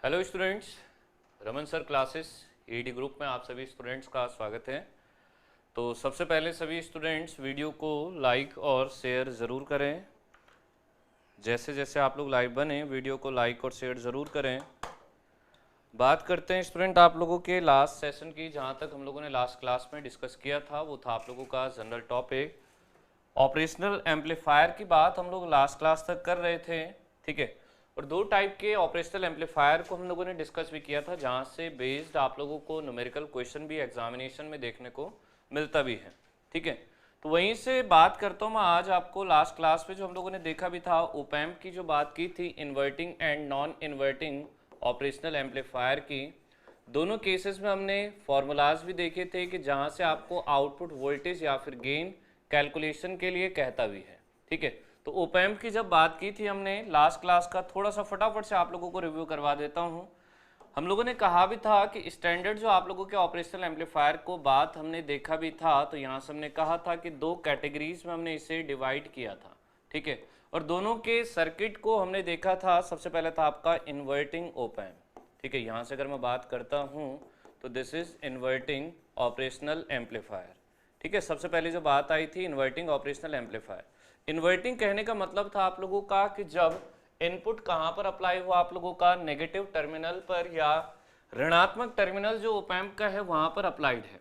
Hello students, Raman sir classes ED group में आप सभी स्टूडेंट्स का स्वागत है। तो सबसे पहले सभी स्टूडेंट्स वीडियो को लाइक और शेयर ज़रूर करें। जैसे जैसे आप लोग लाइव बने वीडियो को लाइक और शेयर ज़रूर करें। बात करते हैं स्टूडेंट आप लोगों के लास्ट सेशन की। जहाँ तक हम लोगों ने लास्ट क्लास में डिस्कस किया था वो था आप लोगों का जनरल टॉपिक ऑपरेशनल एम्पलीफायर की बात हम लोग लास्ट क्लास तक कर रहे थे, ठीक है। और दो टाइप के ऑपरेशनल एम्पलीफायर को हम लोगों ने डिस्कस भी किया था, जहाँ से बेस्ड आप लोगों को न्यूमेरिकल क्वेश्चन भी एग्जामिनेशन में देखने को मिलता भी है, ठीक है। तो वहीं से बात करता हूँ मैं आज आपको। लास्ट क्लास में जो हम लोगों ने देखा भी था ओपैम्प की जो बात की थी, inverting and non inverting operational amplifier की, दोनों केसेस में हमने फॉर्मूलाज भी देखे थे कि जहाँ से आपको आउटपुट वोल्टेज या फिर गेन कैलकुलेशन के लिए कहता भी है, ठीक है। तो ओपैम्प की जब बात की थी हमने लास्ट क्लास का, थोड़ा सा फटाफट से आप लोगों को रिव्यू करवा देता हूँ। हम लोगों ने कहा भी था कि स्टैंडर्ड जो आप लोगों के ऑपरेशनल एम्पलीफायर को बात हमने देखा भी था, तो यहाँ से हमने कहा था कि दो कैटेगरीज में हमने इसे डिवाइड किया था, ठीक है। और दोनों के सर्किट को हमने देखा था। सबसे पहले था आपका इन्वर्टिंग ओपैम्प, ठीक है। यहाँ से अगर मैं बात करता हूँ तो this is inverting operational amplifier, ठीक है। सबसे पहले जो बात आई थी इन्वर्टिंग ऑपरेशनल एम्पलीफायर। इन्वर्टिंग कहने का मतलब था आप लोगों का कि जब इनपुट कहाँ पर अप्लाई हुआ, आप लोगों का नेगेटिव टर्मिनल पर या ऋणात्मक टर्मिनल जो ओपैम्प का है वहाँ पर अप्लाइड है,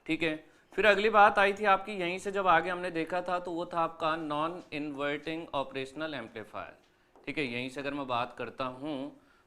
ठीक है। फिर अगली बात आई थी आपकी, यहीं से जब आगे हमने देखा था तो वो था आपका नॉन इन्वर्टिंग ऑपरेशनल एम्पलीफायर, ठीक है। यहीं से अगर मैं बात करता हूँ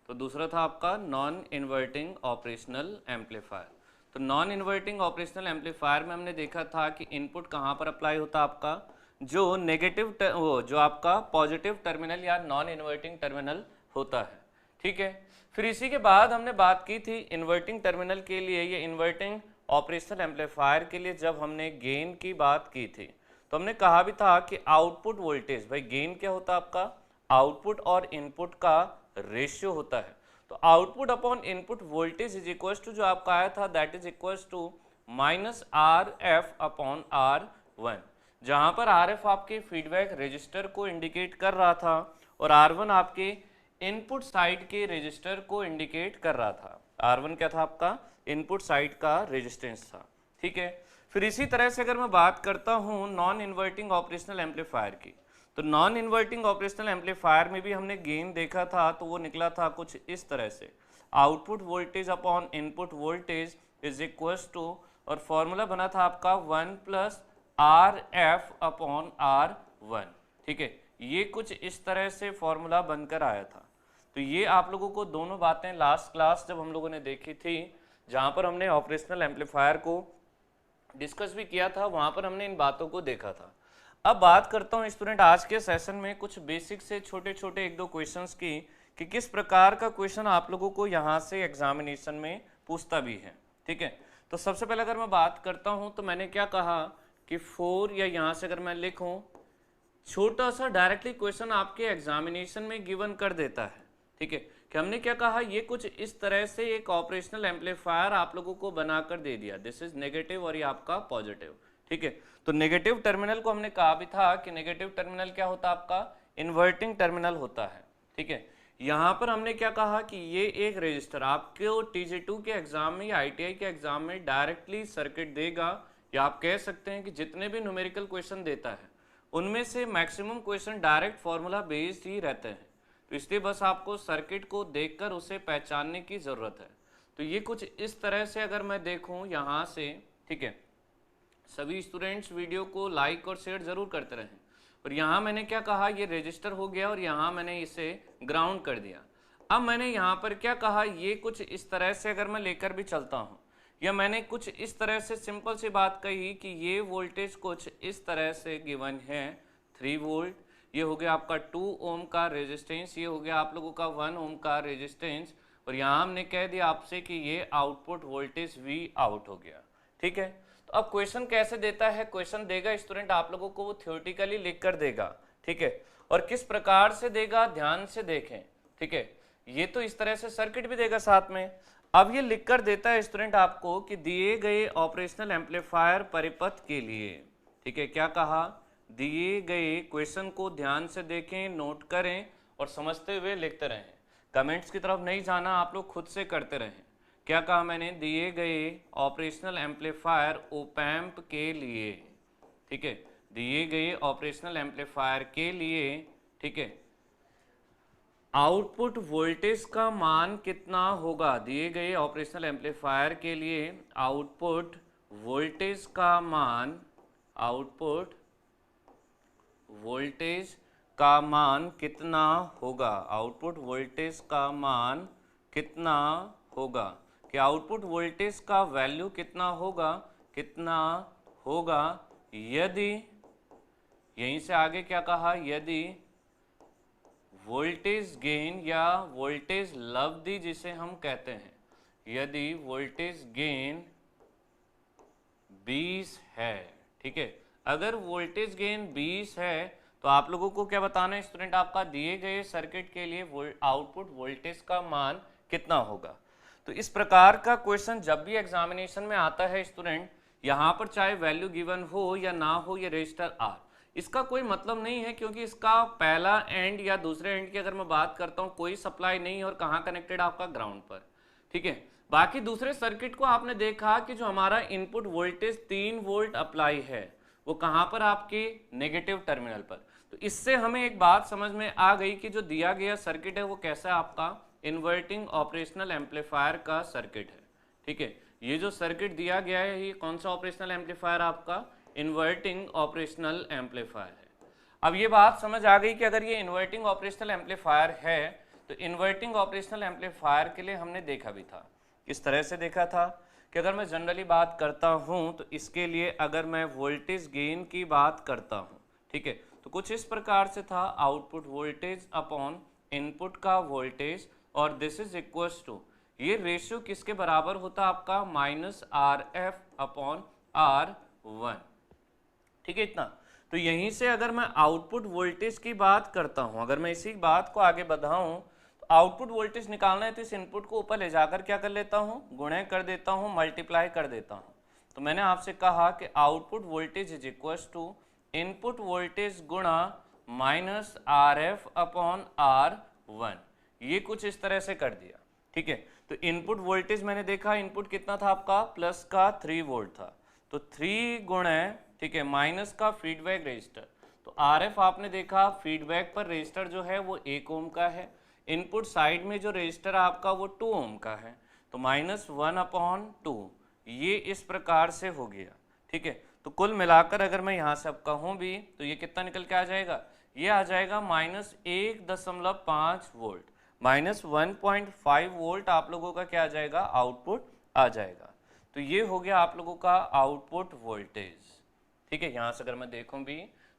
तो दूसरा था आपका नॉन इन्वर्टिंग ऑपरेशनल एम्पलीफायर। तो नॉन इन्वर्टिंग ऑपरेशनल एम्पलीफायर में हमने देखा था कि इनपुट कहाँ पर अप्लाई होता है, आपका जो नेगेटिव वो जो आपका पॉजिटिव टर्मिनल या नॉन इन्वर्टिंग टर्मिनल होता है, ठीक है। फिर इसी के बाद हमने बात की थी इन्वर्टिंग टर्मिनल के लिए, ये इन्वर्टिंग ऑपरेशनल एम्पलीफायर के लिए जब हमने गेन की बात की थी तो हमने कहा भी था कि आउटपुट वोल्टेज, भाई गेन क्या होता है आपका, आउटपुट और इनपुट का रेशियो होता है। तो output upon input voltage is equal to जो आपका आया था that is equal to minus R F upon R one, जहाँ पर आर एफ आपके फीडबैक रजिस्टर को इंडिकेट कर रहा था और आर वन आपके इनपुट साइड के रजिस्टर को इंडिकेट कर रहा था। आर वन क्या था आपका, इनपुट साइड का रेजिस्टेंस था, ठीक है। फिर इसी तरह से अगर मैं बात करता हूँ नॉन इन्वर्टिंग ऑपरेशनल एम्पलीफायर की, तो नॉन इन्वर्टिंग ऑपरेशनल एम्पलीफायर में भी हमने गेन देखा था, तो वो निकला था कुछ इस तरह से, output voltage upon input voltage is equal to, और फॉर्मूला बना था आपका 1 plus R F upon R one, ठीक है। ये कुछ इस तरह से फॉर्मूला बनकर आया था। तो ये आप लोगों को दोनों बातें लास्ट क्लास जब हम लोगों ने देखी थी, जहाँ पर हमने ऑपरेशनल एम्पलीफायर को डिस्कस भी किया था, वहाँ पर हमने इन बातों को देखा था। अब बात करता हूँ स्टूडेंट आज के सेशन में कुछ बेसिक से छोटे छोटे एक दो क्वेश्चंस की, कि किस प्रकार का क्वेश्चन आप लोगों को यहाँ से एग्जामिनेशन में पूछता भी है, ठीक है। तो सबसे पहले अगर मैं बात करता हूँ तो मैंने क्या कहा कि 4, या यहाँ से अगर मैं लिखूँ छोटा सा डायरेक्टली क्वेश्चन आपके एग्जामिनेशन में गिवन कर देता है, ठीक है। कि हमने क्या कहा, ये कुछ इस तरह से एक ऑपरेशनल एम्पलीफायर आप लोगों को बनाकर दे दिया, दिस इज नेगेटिव और ये आपका पॉजिटिव, ठीक है। तो नेगेटिव टर्मिनल को हमने कहा भी था कि नेगेटिव टर्मिनल क्या होता है आपका, इन्वर्टिंग टर्मिनल होता है, ठीक है। यहाँ पर हमने क्या कहा कि ये एक रजिस्टर आपको TJ2 के एग्जाम में या ITI के एग्जाम में डायरेक्टली सर्किट देगा, या आप कह सकते हैं कि जितने भी न्यूमेरिकल क्वेश्चन देता है उनमें से maximum question direct formula based ही रहते हैं। तो इसलिए बस आपको सर्किट को देखकर उसे पहचानने की ज़रूरत है। तो ये कुछ इस तरह से अगर मैं देखूं यहाँ से, ठीक है। सभी स्टूडेंट्स वीडियो को लाइक और शेयर ज़रूर करते रहें। और यहाँ मैंने क्या कहा, ये रजिस्टर हो गया और यहाँ मैंने इसे ग्राउंड कर दिया। अब मैंने यहाँ पर क्या कहा, ये कुछ इस तरह से अगर मैं लेकर भी चलता हूँ, या मैंने कुछ इस तरह से सिंपल सी बात कही कि ये वोल्टेज कुछ इस तरह से गिवन है 3 वोल्ट, ये हो गया आपका 2 ओम का रेजिस्टेंस, ये हो गया आप लोगों का 1 ओम का रेजिस्टेंस, और यहाँ हमने कह दिया आपसे कि ये आउटपुट वोल्टेज V आउट हो गया, ठीक है। तो अब क्वेश्चन कैसे देता है, क्वेश्चन देगा स्टूडेंट आप लोगों को वो थ्योरेटिकली लिख कर देगा, ठीक है। और किस प्रकार से देगा ध्यान से देखें, ठीक है। ये तो इस तरह से सर्किट भी देगा साथ में। अब ये लिख कर देता है स्टूडेंट आपको कि दिए गए ऑपरेशनल एम्पलीफायर परिपथ के लिए, ठीक है। क्या कहा, दिए गए क्वेश्चन को ध्यान से देखें, नोट करें और समझते हुए लिखते रहें कमेंट्स की तरफ नहीं जाना, आप लोग खुद से करते रहें। क्या कहा मैंने, दिए गए ऑपरेशनल एम्पलीफायर ओप एम्प के लिए, ठीक है, दिए गए ऑपरेशनल एम्पलीफायर के लिए, ठीक है, आउटपुट वोल्टेज का मान कितना होगा। दिए गए ऑपरेशनल एम्पलीफायर के लिए आउटपुट वोल्टेज का मान, आउटपुट वोल्टेज का मान कितना होगा, आउटपुट वोल्टेज का मान कितना होगा, कि आउटपुट वोल्टेज का वैल्यू कितना होगा, कितना होगा यदि, यहीं से आगे क्या कहा, यदि वोल्टेज गेन या वोल्टेज लब्धि जिसे हम कहते हैं, यदि वोल्टेज गेन 20 है, ठीक है, अगर वोल्टेज गेन 20 है तो आप लोगों को क्या बताना है स्टूडेंट, आपका दिए गए सर्किट के लिए आउटपुट वोल्टेज का मान कितना होगा। तो इस प्रकार का क्वेश्चन जब भी एग्जामिनेशन में आता है स्टूडेंट, यहाँ पर चाहे वैल्यू गिवन हो या ना हो, ये रजिस्टर आर, इसका कोई मतलब नहीं है, क्योंकि इसका पहला एंड या दूसरे एंड की अगर मैं बात करता हूँ कोई सप्लाई नहीं है और कहाँ कनेक्टेड आपका ग्राउंड पर, ठीक है। बाकी दूसरे सर्किट को आपने देखा कि जो हमारा इनपुट वोल्टेज 3 वोल्ट अप्लाई है वो कहाँ पर, आपके नेगेटिव टर्मिनल पर। तो इससे हमें एक बात समझ में आ गई कि जो दिया गया सर्किट है वो कैसा आपका इन्वर्टिंग ऑपरेशनल एम्पलीफायर का सर्किट है, ठीक है। ये जो सर्किट दिया गया है ये कौन सा ऑपरेशनल एम्पलीफायर, आपका इन्वर्टिंग ऑपरेशनल एम्पलीफायर है। अब ये बात समझ आ गई कि अगर ये इन्वर्टिंग ऑपरेशनल एम्पलीफायर है तो इन्वर्टिंग ऑपरेशनल एम्पलीफायर के लिए हमने देखा भी था, किस तरह से देखा था कि अगर मैं जनरली बात करता हूँ तो इसके लिए अगर मैं वोल्टेज गेन की बात करता हूँ, ठीक है, तो कुछ इस प्रकार से था, आउटपुट वोल्टेज अपॉन इनपुट का वोल्टेज, और दिस इज इक्वल्स टू, ये रेशियो किसके बराबर होता आपका, -RF अपॉन R1, ठीक है, इतना। तो यहीं से अगर मैं आउटपुट वोल्टेज की बात करता हूं, अगर मैं इसी बात को आगे बढ़ाऊं तो आउटपुट वोल्टेज निकालना है तो इस इनपुट को ऊपर ले जाकर क्या कर लेता हूं, गुणे कर देता हूं, मल्टीप्लाई कर देता हूं। तो मैंने आपसे कहा कि output voltage is equal to input voltage गुणा -RF अपॉन R1, ये कुछ इस तरह से कर दिया, ठीक है। तो इनपुट वोल्टेज मैंने देखा, इनपुट कितना था आपका, प्लस का 3 वोल्ट था, तो 3 गुणे, ठीक है, माइनस का फीडबैक रजिस्टर, तो RF आपने देखा फीडबैक पर रजिस्टर जो है वो 1 ओम का है, इनपुट साइड में जो रजिस्टर आपका वो 2 ओम का है, तो -1/2, ये इस प्रकार से हो गया, ठीक है। तो कुल मिलाकर अगर मैं यहाँ से अब कहूँ भी तो ये कितना निकल के आ जाएगा, ये आ जाएगा -1.5 वोल्ट, -1.5 वोल्ट आप लोगों का क्या आ जाएगा, आउटपुट आ जाएगा। तो ये हो गया आप लोगों का आउटपुट वोल्टेज, ठीक है। यहाँ से अगर मैं देखूं भी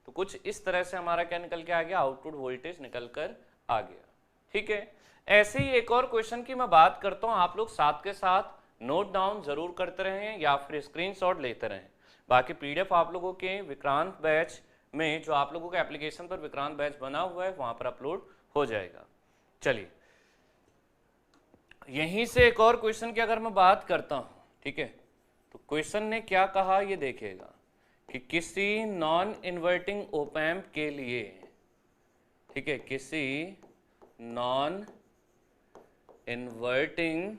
तो कुछ इस तरह से हमारा क्या निकल के आ गया, आउटपुट वोल्टेज निकल कर आ गया, ठीक है। ऐसे ही एक और क्वेश्चन की मैं बात करता हूँ, आप लोग साथ के साथ नोट डाउन जरूर करते रहें या फिर स्क्रीनशॉट लेते रहें। बाकी PDF आप लोगों के विक्रांत बैच में, जो आप लोगों के एप्लीकेशन पर विक्रांत बैच बना हुआ है वहां पर अपलोड हो जाएगा। चलिए यहीं से एक और क्वेश्चन की अगर मैं बात करता हूं, ठीक है, तो क्वेश्चन ने क्या कहा ये देखिएगा कि किसी नॉन इन्वर्टिंग ओप एम्प के लिए, ठीक है, किसी नॉन इन्वर्टिंग,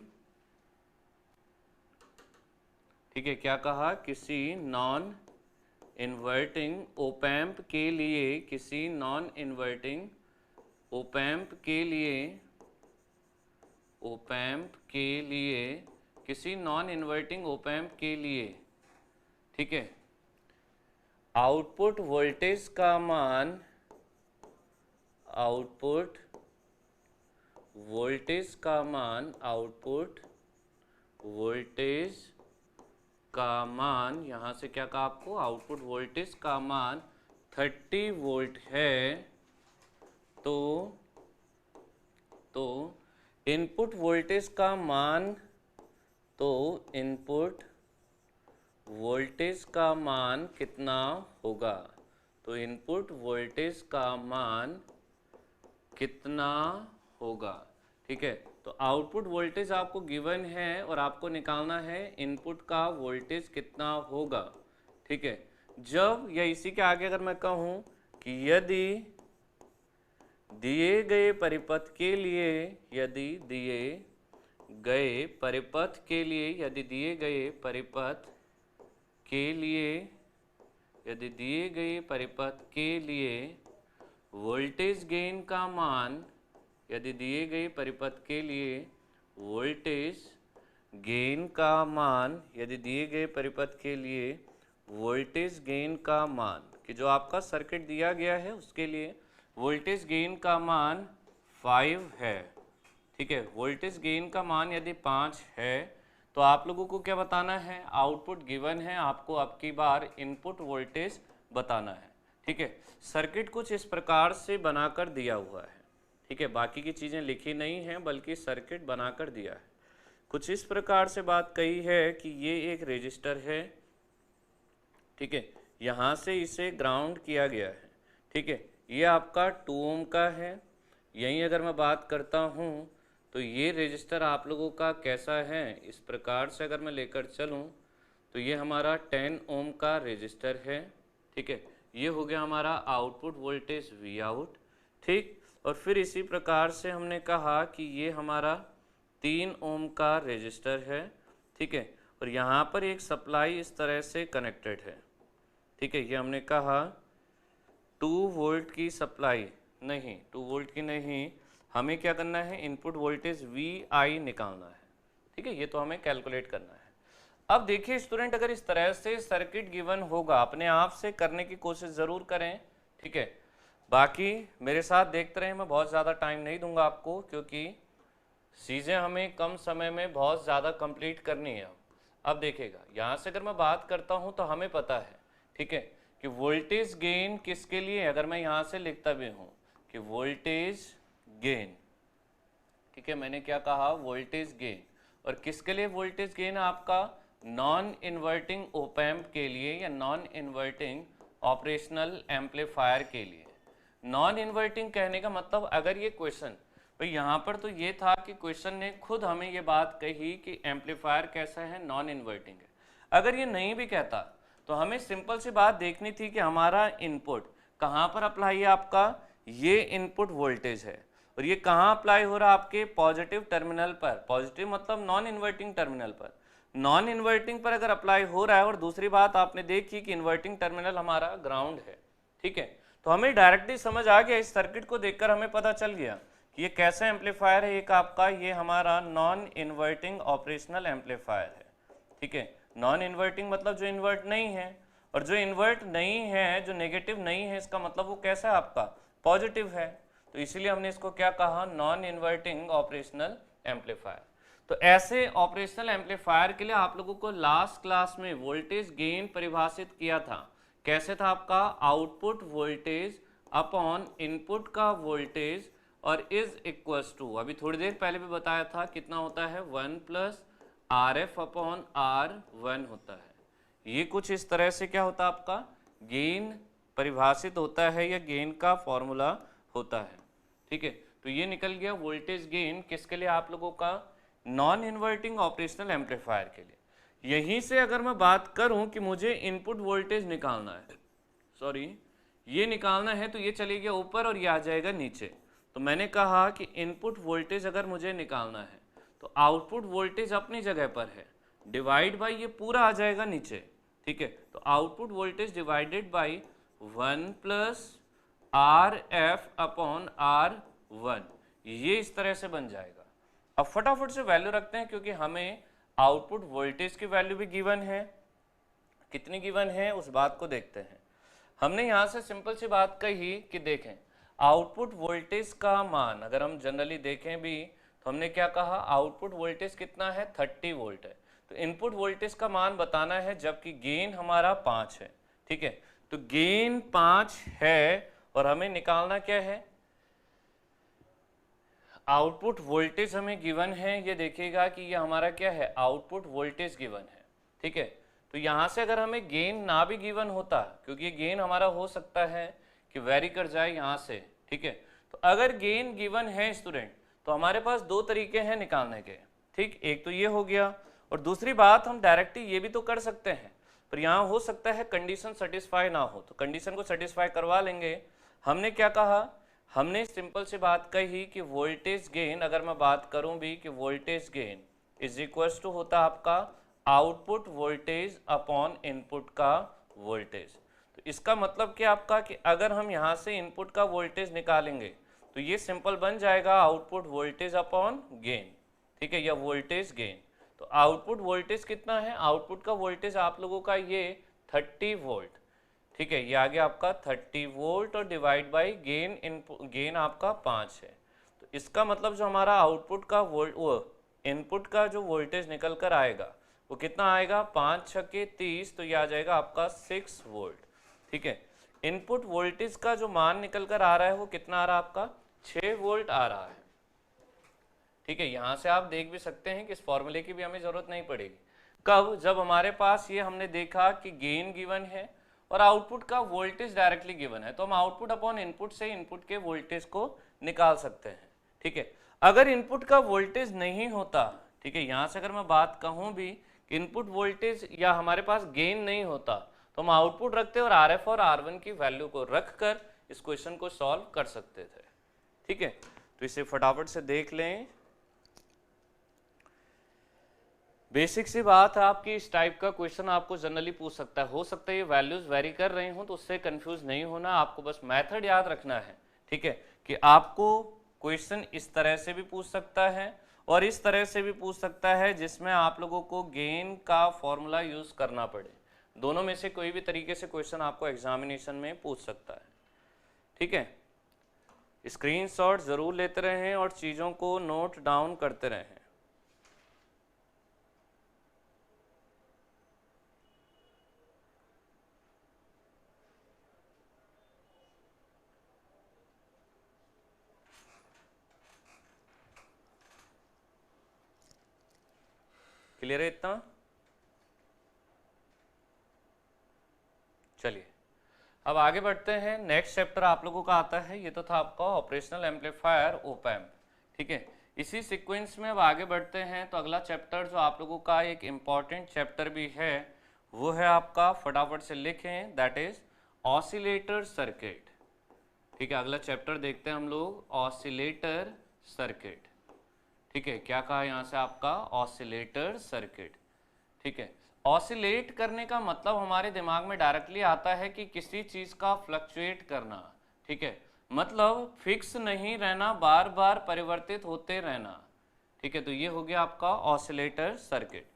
ठीक है, क्या कहा, किसी नॉन इन्वर्टिंग ओप एम्प के लिए, किसी नॉन इन्वर्टिंग ओप एम्प के लिए, ओप एम्प के लिए, किसी नॉन इन्वर्टिंग ओप एम्प के लिए, ठीक है, आउटपुट वोल्टेज का मान, आउटपुट वोल्टेज का मान, आउटपुट वोल्टेज का मान, यहां से क्या कहा आपको, आउटपुट वोल्टेज का मान 30 वोल्ट है, तो इनपुट वोल्टेज का मान, तो इनपुट वोल्टेज का मान कितना होगा, तो इनपुट वोल्टेज का मान कितना होगा, ठीक है। तो आउटपुट वोल्टेज आपको गिवन है और आपको निकालना है इनपुट का वोल्टेज कितना होगा, ठीक है। जब या इसी के आगे अगर मैं कहूं कि यदि दिए गए परिपथ के लिए, यदि दिए गए परिपथ के लिए, यदि दिए गए परिपथ के लिए, यदि दिए गए परिपथ के लिए वोल्टेज गेन का मान, यदि दिए गए परिपथ के लिए वोल्टेज गेन का मान, यदि दिए गए परिपथ के लिए वोल्टेज गेन का मान, कि जो आपका सर्किट दिया गया है उसके लिए वोल्टेज गेन का मान 5 है, ठीक है। वोल्टेज गेन का मान यदि 5 है तो आप लोगों को क्या बताना है, आउटपुट गिवन है, आपको अब की बार इनपुट वोल्टेज बताना है, ठीक है। सर्किट कुछ इस प्रकार से बनाकर दिया हुआ है, ठीक है, बाकी की चीज़ें लिखी नहीं हैं बल्कि सर्किट बनाकर दिया है। कुछ इस प्रकार से बात कही है कि ये एक रेजिस्टर है, ठीक है, यहाँ से इसे ग्राउंड किया गया है, ठीक है, ये आपका 2 ओम का है। यहीं अगर मैं बात करता हूँ तो ये रेजिस्टर आप लोगों का कैसा है, इस प्रकार से अगर मैं लेकर चलूँ तो ये हमारा 10 ओम का रेजिस्टर है, ठीक है। ये हो गया हमारा आउटपुट वोल्टेज वी आउट, ठीक। और फिर इसी प्रकार से हमने कहा कि ये हमारा 3 ओम का रेजिस्टर है, ठीक है, और यहाँ पर एक सप्लाई इस तरह से कनेक्टेड है, ठीक है। ये हमने कहा 2 वोल्ट की सप्लाई नहीं, 2 वोल्ट की नहीं, हमें क्या करना है, इनपुट वोल्टेज वी आई निकालना है, ठीक है, ये तो हमें कैलकुलेट करना है। अब देखिए स्टूडेंट, अगर इस तरह से सर्किट गिवन होगा अपने आप से करने की कोशिश ज़रूर करें, ठीक है। बाकी मेरे साथ देखते रहें, मैं बहुत ज़्यादा टाइम नहीं दूंगा आपको क्योंकि चीज़ें हमें कम समय में बहुत ज़्यादा कंप्लीट करनी है। अब देखिएगा, यहाँ से अगर मैं बात करता हूँ तो हमें पता है, ठीक है, कि वोल्टेज गेन किसके लिए, अगर मैं यहाँ से लिखता भी हूँ कि वोल्टेज गेन, ठीक है, मैंने क्या कहा, वोल्टेज गेन, और किसके लिए वोल्टेज गेन, आपका नॉन इन्वर्टिंग ओप एम्प के लिए या नॉन इन्वर्टिंग ऑपरेशनल एम्पलीफायर के लिए। नॉन इन्वर्टिंग कहने का मतलब, अगर ये क्वेश्चन भाई यहाँ पर तो ये था कि क्वेश्चन ने खुद हमें ये बात कही कि एम्पलीफायर कैसा है, नॉन इन्वर्टिंग है। अगर ये नहीं भी कहता तो हमें सिंपल सी बात देखनी थी कि हमारा इनपुट कहाँ पर अप्लाई है, आपका ये इनपुट वोल्टेज है, और ये कहाँ अप्लाई हो रहा है, आपके पॉजिटिव टर्मिनल पर। पॉजिटिव मतलब नॉन इन्वर्टिंग टर्मिनल पर। नॉन इन्वर्टिंग पर अगर अप्लाई हो रहा है, और दूसरी बात आपने देखी कि इन्वर्टिंग टर्मिनल हमारा ग्राउंड है, ठीक है, तो हमें डायरेक्टली समझ आ गया, इस सर्किट को देखकर हमें पता चल गया कि ये कैसा एम्पलीफायर है, एक आपका ये हमारा नॉन इन्वर्टिंग ऑपरेशनल एम्पलीफायर है, ठीक है। नॉन इन्वर्टिंग मतलब जो इन्वर्ट नहीं है, और जो इन्वर्ट नहीं है, जो नेगेटिव नहीं है, इसका मतलब वो कैसा है, आपका पॉजिटिव है, तो इसीलिए हमने इसको क्या कहा, नॉन इन्वर्टिंग ऑपरेशनल एम्पलीफायर। तो ऐसे ऑपरेशनल एम्पलीफायर के लिए आप लोगों को लास्ट क्लास में वोल्टेज गेन परिभाषित किया था, कैसे था, आपका आउटपुट वोल्टेज अपॉन इनपुट का वोल्टेज, और इज इक्वल्स टू, अभी थोड़ी देर पहले भी बताया था, कितना होता है, 1 + RF अपॉन R1 होता है। ये कुछ इस तरह से क्या होता है, आपका गेन परिभाषित होता है या गेन का फॉर्मूला होता है, ठीक है। तो ये निकल गया वोल्टेज गेन किसके लिए, आप लोगों का नॉन इन्वर्टिंग ऑपरेशनल एम्पलीफायर के लिए। यहीं से अगर मैं बात करूं कि मुझे इनपुट वोल्टेज निकालना है, सॉरी ये निकालना है, तो ये चले गया ऊपर और ये आ जाएगा नीचे। तो मैंने कहा कि इनपुट वोल्टेज अगर मुझे निकालना है तो आउटपुट वोल्टेज अपनी जगह पर है, डिवाइड बाई ये पूरा आ जाएगा नीचे, ठीक है। तो output voltage divided by 1 + RF upon R1, ये इस तरह से बन जाएगा। अब फटाफट से वैल्यू रखते हैं क्योंकि हमें आउटपुट वोल्टेज की वैल्यू भी गिवन है, कितनी गिवन है उस बात को देखते हैं। हमने यहाँ से सिंपल सी बात कही कि देखें आउटपुट वोल्टेज का मान, अगर हम जनरली देखें भी तो हमने क्या कहा, आउटपुट वोल्टेज कितना है, 30 वोल्ट है। तो इनपुट वोल्टेज का मान बताना है जबकि गेन हमारा 5 है, ठीक है। तो गेन 5 है और हमें निकालना क्या है, आउटपुट वोल्टेज हमें गिवन है। ये देखिएगा कि ये हमारा क्या है, आउटपुट वोल्टेज गिवन है, ठीक है। तो यहाँ से अगर हमें गेन ना भी गिवन होता, क्योंकि ये गेन हमारा हो सकता है कि वेरी कर जाए यहाँ से, ठीक है। तो अगर गेन गिवन है स्टूडेंट तो हमारे पास 2 तरीके हैं निकालने के, ठीक। एक तो ये हो गया, और दूसरी बात हम डायरेक्टली ये भी तो कर सकते हैं, पर यहाँ हो सकता है कंडीशन सेटिस्फाई ना हो, तो कंडीशन को सेटिस्फाई करवा लेंगे। हमने क्या कहा, हमने सिंपल सी बात कही कि वोल्टेज गेन, अगर मैं बात करूं भी कि voltage gain is equals to होता आपका आउटपुट वोल्टेज अपॉन इनपुट का वोल्टेज। तो इसका मतलब क्या आपका कि अगर हम यहाँ से इनपुट का वोल्टेज निकालेंगे तो ये सिंपल बन जाएगा आउटपुट वोल्टेज अपॉन गेन, ठीक है, या वोल्टेज गेन। तो आउटपुट वोल्टेज कितना है, आउटपुट का वोल्टेज आप लोगों का ये 30 वोल्ट, ठीक है, ये आ गया आपका 30 वोल्ट और डिवाइड बाई गेन आपका 5 है। तो इसका मतलब जो हमारा आउटपुट का इनपुट का जो वोल्टेज निकल कर आएगा वो कितना आएगा, 5 छक्के 30, तो ये आ जाएगा आपका 6 वोल्ट, ठीक है। इनपुट वोल्टेज का जो मान निकल कर आ रहा है वो कितना आ रहा है आपका, 6 वोल्ट आ रहा है, ठीक है। यहाँ से आप देख भी सकते हैं कि इस फॉर्मूले की भी हमें जरूरत नहीं पड़ेगी। कब, जब हमारे पास ये हमने देखा कि गेन गिवन है और आउटपुट का वोल्टेज डायरेक्टली गिवन है, तो हम आउटपुट अपॉन इनपुट से इनपुट के वोल्टेज को निकाल सकते हैं, ठीक है। अगर इनपुट का वोल्टेज नहीं होता, ठीक है, यहाँ से अगर मैं बात कहूँ भी कि इनपुट वोल्टेज या हमारे पास गेन नहीं होता, तो हम आउटपुट रखते और RF और R1 की वैल्यू को रखकर इस क्वेश्चन को सॉल्व कर सकते थे, ठीक है। तो इसे फटाफट से देख लें। बेसिक सी बात है आपकी, इस टाइप का क्वेश्चन आपको जनरली पूछ सकता है, हो सकता है ये वैल्यूज वेरी कर रही हूँ, तो उससे कंफ्यूज नहीं होना, आपको बस मेथड याद रखना है, ठीक है, कि आपको क्वेश्चन इस तरह से भी पूछ सकता है और इस तरह से भी पूछ सकता है जिसमें आप लोगों को गेन का फॉर्मूला यूज करना पड़े। दोनों में से कोई भी तरीके से क्वेश्चन आपको एग्जामिनेशन में पूछ सकता है, ठीक है। स्क्रीनशॉट जरूर लेते रहें और चीज़ों को नोट डाउन करते रहें। क्लियर है इतना? चलिए अब आगे बढ़ते हैं। नेक्स्ट चैप्टर आप लोगों का आता है, ये तो था आपका ऑपरेशनल एम्पलीफायर ओप एम्प, ठीक है। इसी सीक्वेंस में अब आगे बढ़ते हैं। तो अगला चैप्टर जो आप लोगों का एक इम्पॉर्टेंट चैप्टर भी है वो है आपका, फटाफट से लिखें, दैट इज ऑसिलेटर सर्किट, ठीक है। अगला चैप्टर देखते हैं हम लोग, ऑसिलेटर सर्किट, ठीक है। क्या कहा यहाँ से आपका, ऑसिलेटर सर्किट, ठीक है। ऑसिलेट करने का मतलब हमारे दिमाग में डायरेक्टली आता है कि किसी चीज का फ्लक्चुएट करना, ठीक है, मतलब फिक्स नहीं रहना, बार बार परिवर्तित होते रहना, ठीक है। तो ये हो गया आपका ऑसिलेटर सर्किट।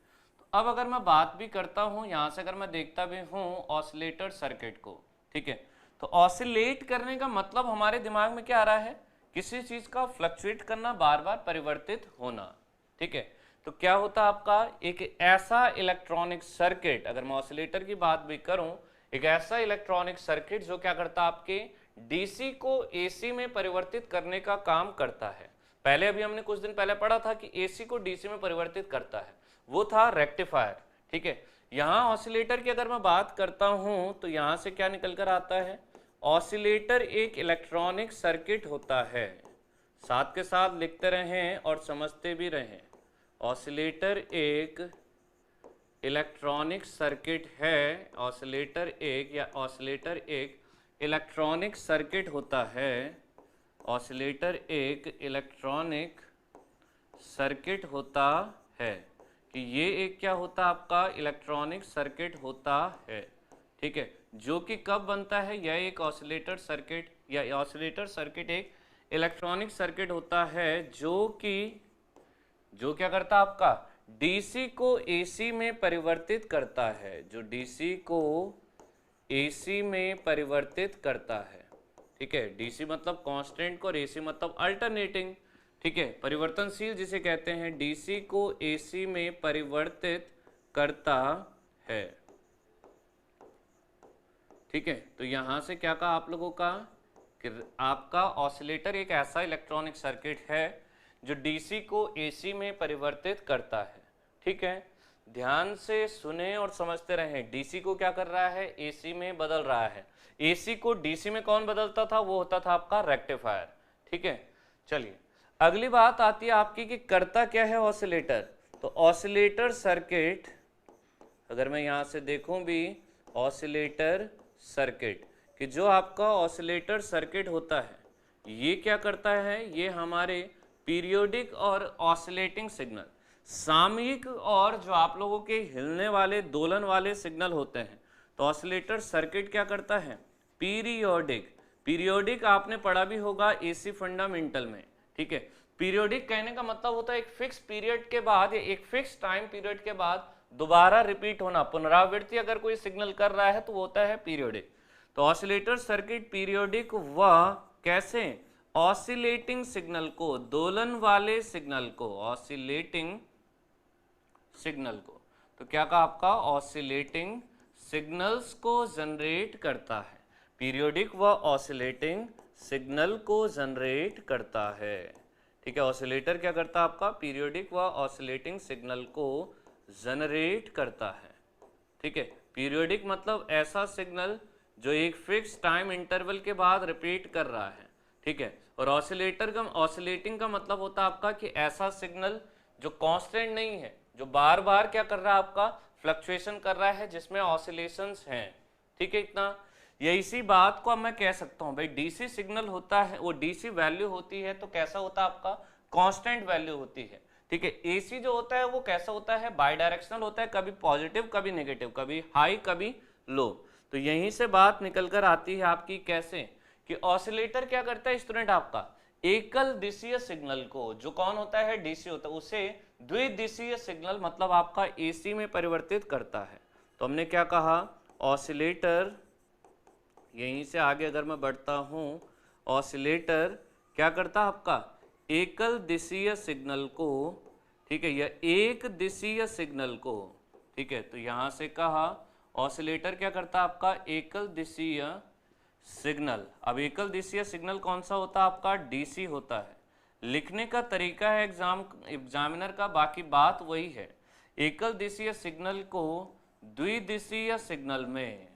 तो अब अगर मैं बात भी करता हूँ यहाँ से, अगर मैं देखता भी हूँ ऑसिलेटर सर्किट को, ठीक है, तो ऑसिलेट करने का मतलब हमारे दिमाग में क्या आ रहा है, किसी चीज का फ्लक्चुएट करना, बार बार परिवर्तित होना, ठीक है। तो क्या होता है आपका, एक ऐसा इलेक्ट्रॉनिक सर्किट, अगर मैं ऑसिलेटर की बात भी करूं, एक ऐसा इलेक्ट्रॉनिक सर्किट जो क्या करता है, आपके डीसी को एसी में परिवर्तित करने का काम करता है। पहले अभी हमने कुछ दिन पहले पढ़ा था कि एसी को डीसी में परिवर्तित करता है, वो था रेक्टिफायर, ठीक है। यहाँ ऑसिलेटर की अगर मैं बात करता हूं तो यहां से क्या निकल कर आता है, ऑसिलेटर एक इलेक्ट्रॉनिक सर्किट होता है। साथ के साथ लिखते रहें और समझते भी रहें, ऑसिलेटर एक इलेक्ट्रॉनिक सर्किट है, ऑसिलेटर एक इलेक्ट्रॉनिक सर्किट होता है, ऑसिलेटर एक इलेक्ट्रॉनिक सर्किट होता है, कि ये एक क्या होता है आपका, इलेक्ट्रॉनिक सर्किट होता है, ठीक है, जो कि कब बनता है, यह एक ऑसिलेटर सर्किट या ऑसिलेटर सर्किट एक इलेक्ट्रॉनिक सर्किट होता है जो क्या करता है आपका, डीसी को एसी में परिवर्तित करता है, जो डीसी को एसी में परिवर्तित करता है, ठीक है। डीसी मतलब कांस्टेंट और एसी मतलब अल्टरनेटिंग, ठीक है, परिवर्तनशील जिसे कहते हैं, डीसी को एसी में परिवर्तित करता है, ठीक है। तो यहां से क्या कहा आप लोगों का कि आपका ऑसिलेटर एक ऐसा इलेक्ट्रॉनिक सर्किट है जो डीसी को एसी में परिवर्तित करता है, ठीक है। ध्यान से सुने और समझते रहें, डीसी को क्या कर रहा है, एसी में बदल रहा है। एसी को डीसी में कौन बदलता था, वो होता था आपका रेक्टिफायर, ठीक है। चलिए अगली बात आती है आपकी कि करता क्या है ऑसिलेटर। तो ऑसिलेटर सर्किट, अगर मैं यहां से देखूं भी, ऑसिलेटर सर्किट, कि जो आपका ऑसिलेटर सर्किट होता है ये क्या करता है, ये हमारे पीरियोडिक और ऑसिलेटिंग सिग्नल, सामयिक और जो आप लोगों के हिलने वाले दोलन वाले सिग्नल होते हैं। तो ऑसिलेटर सर्किट क्या करता है, पीरियोडिक। पीरियोडिक आपने पढ़ा भी होगा एसी फंडामेंटल में, ठीक है। पीरियोडिक कहने का मतलब होता है एक फिक्स पीरियड के बाद या एक फिक्स टाइम पीरियड के बाद दोबारा रिपीट होना, पुनरावृत्ति अगर कोई सिग्नल कर रहा है तो वो होता है पीरियोडिक। तो ऑसिलेटर सर्किट पीरियोडिक व कैसे, ऑसिलेटिंग सिग्नल को, दोलन वाले सिग्नल को, ऑसिलेटिंग सिग्नल को, तो क्या कहा आपका, ऑसिलेटिंग सिग्नल्स को जनरेट करता है। पीरियोडिक व ऑसिलेटिंग सिग्नल को जनरेट करता है, ठीक है। ऑसिलेटर क्या करता है आपका, पीरियोडिक व ऑसिलेटिंग सिग्नल को जनरेट करता है, ठीक है। पीरियोडिक मतलब ऐसा सिग्नल जो एक फिक्स टाइम इंटरवल के बाद रिपीट कर रहा है, ठीक है। और ऑसिलेटिंग का मतलब होता है आपका कि ऐसा सिग्नल जो कांस्टेंट नहीं है, जो बार बार क्या कर रहा है आपका, फ्लक्चुएशन कर रहा है, जिसमें ऑसिलेशंस हैं, ठीक है। इतना या इसी बात को अब मैं कह सकता हूं भाई डीसी सिग्नल होता है, वो डीसी वैल्यू होती है तो कैसा होता है आपका, कांस्टेंट वैल्यू होती है, ठीक है। एसी जो होता है वो कैसा होता है, बाई डायरेक्शनल होता है, कभी पॉजिटिव कभी नेगेटिव, कभी हाई कभी लो। तो यहीं से बात निकल कर आती है आपकी कैसे, कि ऑसिलेटर क्या करता है स्टूडेंट आपका, एकल दिशीय सिग्नल को, जो कौन होता है, डीसी होता है, उसे द्विदिशीय सिग्नल मतलब आपका एसी में परिवर्तित करता है। तो हमने क्या कहा, ऑसिलेटर, यहीं से आगे अगर मैं बढ़ता हूं, ऑसिलेटर क्या करता है आपका, एकल दिशीय सिग्नल को, ठीक है, या एक दिशीय सिग्नल को, ठीक है। तो यहां से कहा ऑसिलेटर क्या करता है आपका, एकल दिशीय सिग्नल। अब एकल दिशीय सिग्नल कौन सा होता है आपका, डीसी होता है। लिखने का तरीका है एग्जामिनर का, बाकी बात वही है। एकल दिशीय सिग्नल को द्विदिशीय सिग्नल में,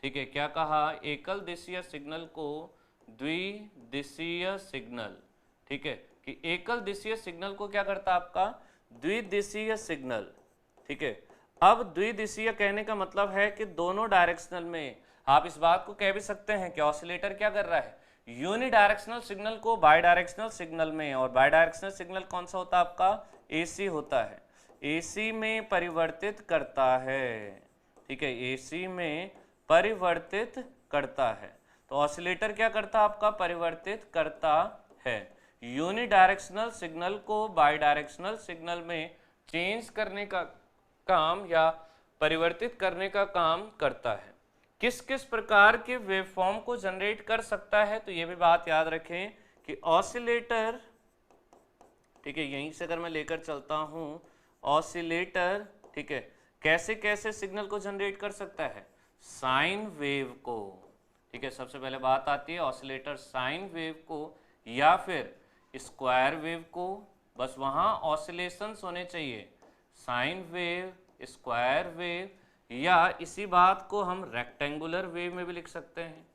ठीक है, क्या कहा, एकल दिशीय सिग्नल को द्विदिशीय सिग्नल, ठीक है, कि एकल दिशीय सिग्नल को क्या करता है आपका, द्विदिशीय सिग्नल, ठीक है। अब द्विदिशीय कहने का मतलब है कि दोनों डायरेक्शनल में, आप इस बात को कह भी सकते हैं कि ऑसिलेटर क्या कर रहा है, यूनिडायरेक्शनल सिग्नल को बाई डायरेक्शनल सिग्नल में, और बाई डायरेक्शनल सिग्नल कौन सा होता है आपका, एसी होता है, एसी में परिवर्तित करता है, ठीक है, एसी में परिवर्तित करता है। तो ऑसिलेटर क्या करता है आपका, परिवर्तित करता है, यूनिडायरेक्शनल सिग्नल को बाई डायरेक्शनल सिग्नल में चेंज करने का काम या परिवर्तित करने का काम करता है। किस किस प्रकार के वेवफॉर्म को जनरेट कर सकता है, तो ये भी बात याद रखें कि ऑसिलेटर, ठीक है, यहीं से अगर मैं लेकर चलता हूं, ऑसिलेटर, ठीक है, कैसे कैसे सिग्नल को जनरेट कर सकता है, साइन वेव को, ठीक है। सबसे पहले बात आती है ऑसिलेटर साइन वेव को या फिर स्क्वायर वेव को, बस वहां ऑसिलेशंस होने चाहिए, साइन वेव, स्क्वायर वेव, या इसी बात को हम रेक्टेंगुलर वेव में भी लिख सकते हैं,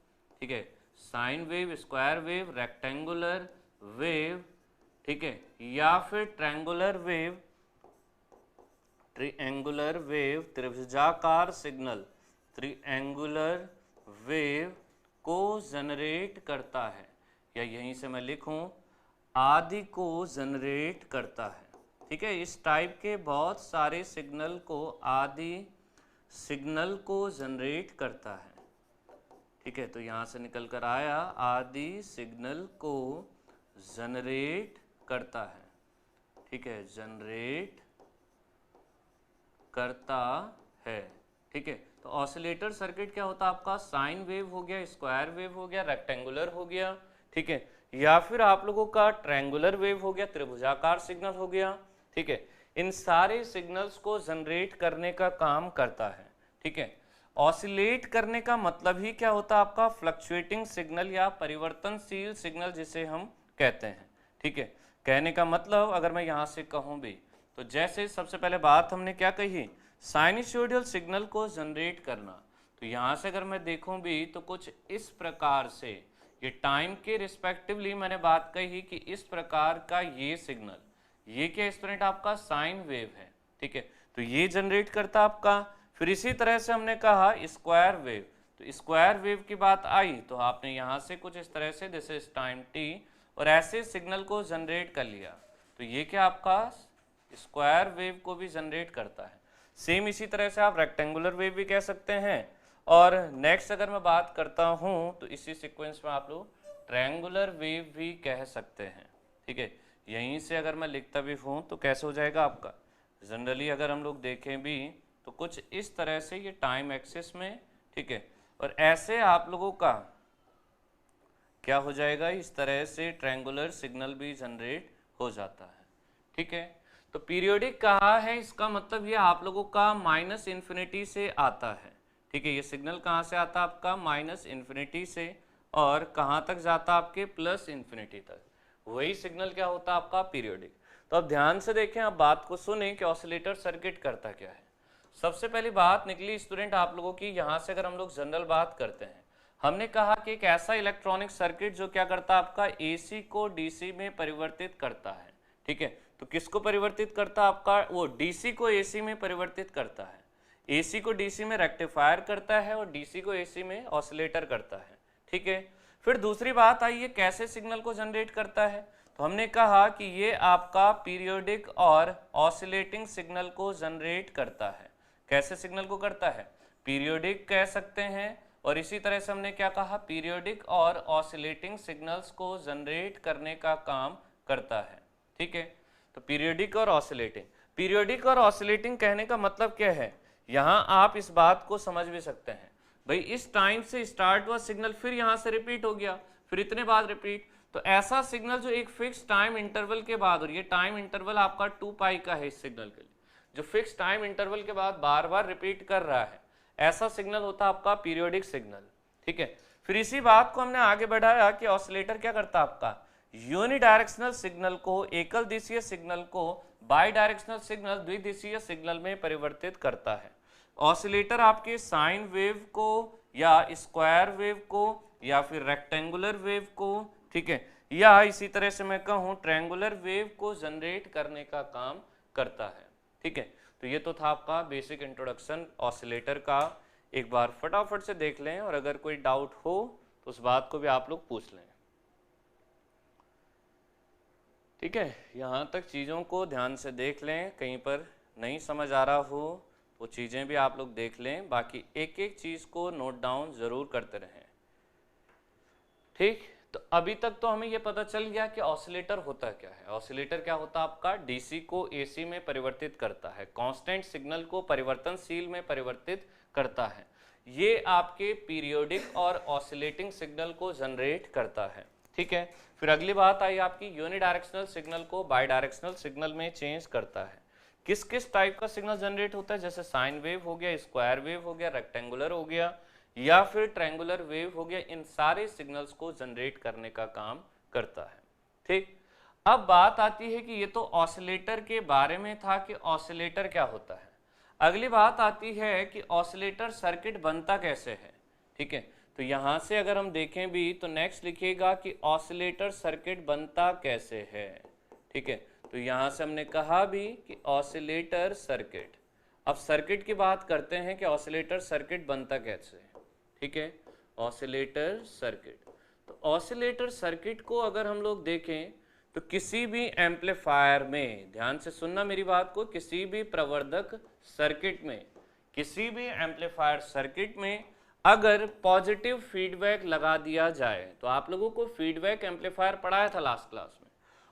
ठीक है, sine wave, square wave, rectangular wave, ठीक है, या फिर ट्रायंगुलर वेव, ट्रायंगुलर वेव, त्रिभुजाकार सिग्नल, ट्रायंगुलर वेव को जनरेट करता है, या यहीं से मैं लिखूं आदि को जनरेट करता है, ठीक है। इस टाइप के बहुत सारे सिग्नल को आदि सिग्नल को जनरेट करता है, ठीक है। तो यहां से निकल कर आया आदि सिग्नल को जनरेट करता है, ठीक है, जनरेट करता है, ठीक है। तो ऑसिलेटर सर्किट क्या होता है आपका, साइन वेव हो गया, स्क्वायर वेव हो गया, रेक्टेंगुलर हो गया, ठीक है, या फिर आप लोगों का ट्रायंगुलर वेव हो गया, त्रिभुजाकार सिग्नल हो गया, ठीक है। इन सारे सिग्नल्स को जनरेट करने का काम करता है, ठीक है। ऑसिलेट करने का मतलब ही क्या होता है आपका, फ्लक्चुएटिंग सिग्नल या परिवर्तनशील सिग्नल जिसे हम कहते हैं, ठीक है। कहने का मतलब अगर मैं यहाँ से कहूँ भी, तो जैसे सबसे पहले बात हमने क्या कही, साइनसोइडल सिग्नल को जनरेट करना। तो यहाँ से अगर मैं देखूँ भी तो कुछ इस प्रकार से, ये टाइम के रिस्पेक्टिवली मैंने बात कही कि इस प्रकार का ये सिग्नल, ये क्या स्टूडेंट आपका साइन वेव है, ठीक है। तो ये जनरेट करता आपका, फिर इसी तरह से हमने कहा स्क्वायर वेव, तो स्क्वायर वेव की बात आई तो आपने यहाँ से कुछ इस तरह से दिस इज टाइम t और ऐसे सिग्नल को जनरेट कर लिया, तो ये क्या आपका स्क्वायर वेव को भी जनरेट करता है। सेम इसी तरह से आप रेक्टेंगुलर वेव भी कह सकते हैं। और नेक्स्ट अगर मैं बात करता हूँ तो इसी सीक्वेंस में आप लोग ट्रायंगुलर वेव भी कह सकते हैं, ठीक है। यहीं से अगर मैं लिखता भी हूँ तो कैसे हो जाएगा आपका, जनरली अगर हम लोग देखें भी तो कुछ इस तरह से ये टाइम एक्सिस में, ठीक है। और ऐसे आप लोगों का क्या हो जाएगा, इस तरह से ट्रायंगुलर सिग्नल भी जनरेट हो जाता है, ठीक है। तो पीरियोडिक कहा है, इसका मतलब ये आप लोगों का माइनस इन्फिनिटी से आता है, ठीक है। ये सिग्नल कहाँ से आता है आपका, माइनस इन्फिनिटी से, और कहाँ तक जाता है आपके, प्लस इन्फिनिटी तक। वही सिग्नल क्या होता है आपका पीरियोडिक। तो अब ध्यान से देखें, अब बात को सुने कि ऑसिलेटर सर्किट करता क्या है। सबसे पहली बात निकली स्टूडेंट आप लोगों की, यहाँ से अगर हम लोग जनरल बात करते हैं, हमने कहा कि एक ऐसा इलेक्ट्रॉनिक सर्किट जो क्या करता है आपका एसी को डीसी में परिवर्तित करता है, ठीक है। तो किसको परिवर्तित करता है आपका, वो डीसी को एसी में परिवर्तित करता है, एसी को डीसी में रेक्टिफायर करता है और डीसी को एसी में ऑसिलेटर करता है, ठीक है। फिर दूसरी बात आई ये कैसे सिग्नल को जनरेट करता है, तो हमने कहा कि ये आपका पीरियोडिक और ऑसिलेटिंग सिग्नल को जनरेट करता है। कैसे सिग्नल को करता है, पीरियोडिक कह सकते हैं, और इसी तरह से हमने क्या कहा, पीरियोडिक और ऑसिलेटिंग सिग्नल्स को जनरेट करने का काम करता है, ठीक है। तो पीरियोडिक और ऑसिलेटिंग, पीरियोडिक और ऑसिलेटिंग कहने का मतलब क्या है, यहाँ आप इस बात को समझ भी सकते हैं, भाई इस टाइम से स्टार्ट हुआ सिग्नल फिर यहाँ से रिपीट हो गया, फिर इतने बाद रिपीट, तो ऐसा सिग्नल जो एक फिक्स टाइम इंटरवल के बाद, और ये टाइम इंटरवल आपका 2 पाई का है इस सिग्नल के लिए, जो फिक्स टाइम इंटरवल के बाद बार बार रिपीट कर रहा है, ऐसा सिग्नल होता है आपका पीरियोडिक सिग्नल, ठीक है। फिर इसी बात को हमने आगे बढ़ाया कि ऑसिलेटर क्या करता है आपका, यूनिडायरेक्शनल सिग्नल को, एकल दिशीय सिग्नल को बाई डायरेक्शनल सिग्नल, द्विदिशीय सिग्नल में परिवर्तित करता है। ऑसिलेटर आपके साइन वेव को या स्क्वायर वेव को या फिर रेक्टेंगुलर वेव को, ठीक है, या इसी तरह से मैं कहूँ ट्रायंगुलर वेव को जनरेट करने का काम करता है, ठीक है। तो ये तो था आपका बेसिक इंट्रोडक्शन ऑसिलेटर का। एक बार फटाफट से देख लें और अगर कोई डाउट हो तो उस बात को भी आप लोग पूछ लें, ठीक है। यहाँ तक चीज़ों को ध्यान से देख लें, कहीं पर नहीं समझ आ रहा हो वो चीज़ें भी आप लोग देख लें, बाकी एक एक चीज़ को नोट डाउन ज़रूर करते रहें, ठीक। तो अभी तक तो हमें ये पता चल गया कि ऑसिलेटर होता क्या है। ऑसिलेटर क्या होता है आपका, डीसी को एसी में परिवर्तित करता है, कांस्टेंट सिग्नल को परिवर्तनशील में परिवर्तित करता है, ये आपके पीरियोडिक और ऑसिलेटिंग सिग्नल को जनरेट करता है, ठीक है। फिर अगली बात आई आपकी यूनिडायरेक्शनल सिग्नल को बाई डायरेक्शनल सिग्नल में चेंज करता है। किस किस टाइप का सिग्नल जनरेट होता है, जैसे साइन वेव हो गया, स्क्वायर वेव हो गया, रेक्टेंगुलर हो गया या फिर ट्रायंगुलर वेव हो गया, इन सारे सिग्नल्स को जनरेट करने का काम करता है, ठीक। अब बात आती है कि ये तो ऑसिलेटर के बारे में था कि ऑसिलेटर क्या होता है। अगली बात आती है कि ऑसिलेटर सर्किट बनता कैसे है, ठीक है। तो यहाँ से अगर हम देखें भी तो नेक्स्ट लिखिएगा कि ऑसिलेटर सर्किट बनता कैसे है, ठीक है। तो यहाँ से हमने कहा भी कि ऑसिलेटर सर्किट, अब सर्किट की बात करते हैं कि ऑसिलेटर सर्किट बनता कैसे है, ठीक है। ऑसिलेटर सर्किट, तो ऑसिलेटर सर्किट को अगर हम लोग देखें तो किसी भी एम्पलीफायर में, ध्यान से सुनना मेरी बात को, किसी भी प्रवर्धक सर्किट में, किसी भी एम्पलीफायर सर्किट में अगर पॉजिटिव फीडबैक लगा दिया जाए, तो आप लोगों को फीडबैक एम्पलीफायर पढ़ाया था लास्ट क्लास में,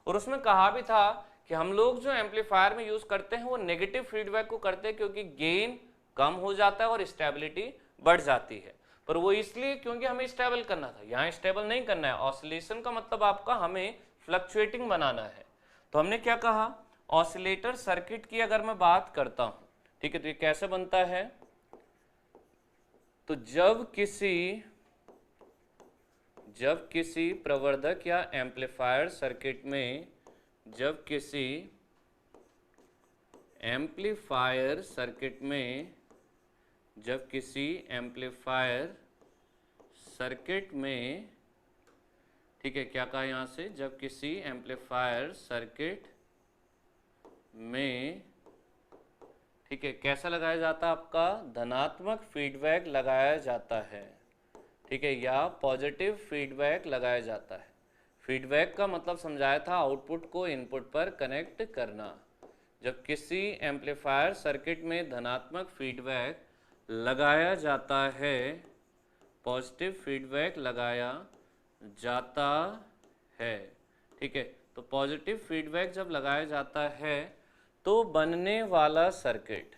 और उसमें कहा भी था कि हम लोग जो एम्पलीफायर में यूज करते हैं वो नेगेटिव फीडबैक को करते हैं क्योंकि गेन कम हो जाता है और स्टेबिलिटी बढ़ जाती है, पर वो इसलिए क्योंकि हमें स्टेबल करना था। यहाँ स्टेबल नहीं करना है, ऑसिलेशन का मतलब आपका हमें फ्लक्चुएटिंग बनाना है। तो हमने क्या कहा, ऑसिलेटर सर्किट की अगर मैं बात करता हूँ, ठीक है, तो ये कैसे बनता है, तो जब किसी प्रवर्धक या एम्पलीफायर सर्किट में, जब किसी एम्पलीफायर सर्किट में, जब किसी एम्पलीफायर सर्किट में, ठीक है, क्या कहा यहाँ से, जब किसी एम्पलीफायर सर्किट में, ठीक है, कैसा लगाया जाता है आपका, धनात्मक फीडबैक लगाया जाता है, ठीक है, या पॉजिटिव फीडबैक लगाया जाता है। फीडबैक का मतलब समझाया था आउटपुट को इनपुट पर कनेक्ट करना। जब किसी एम्पलीफायर सर्किट में धनात्मक फीडबैक लगाया जाता है, पॉजिटिव फीडबैक लगाया जाता है, ठीक है, तो पॉजिटिव फीडबैक जब लगाया जाता है तो बनने वाला सर्किट,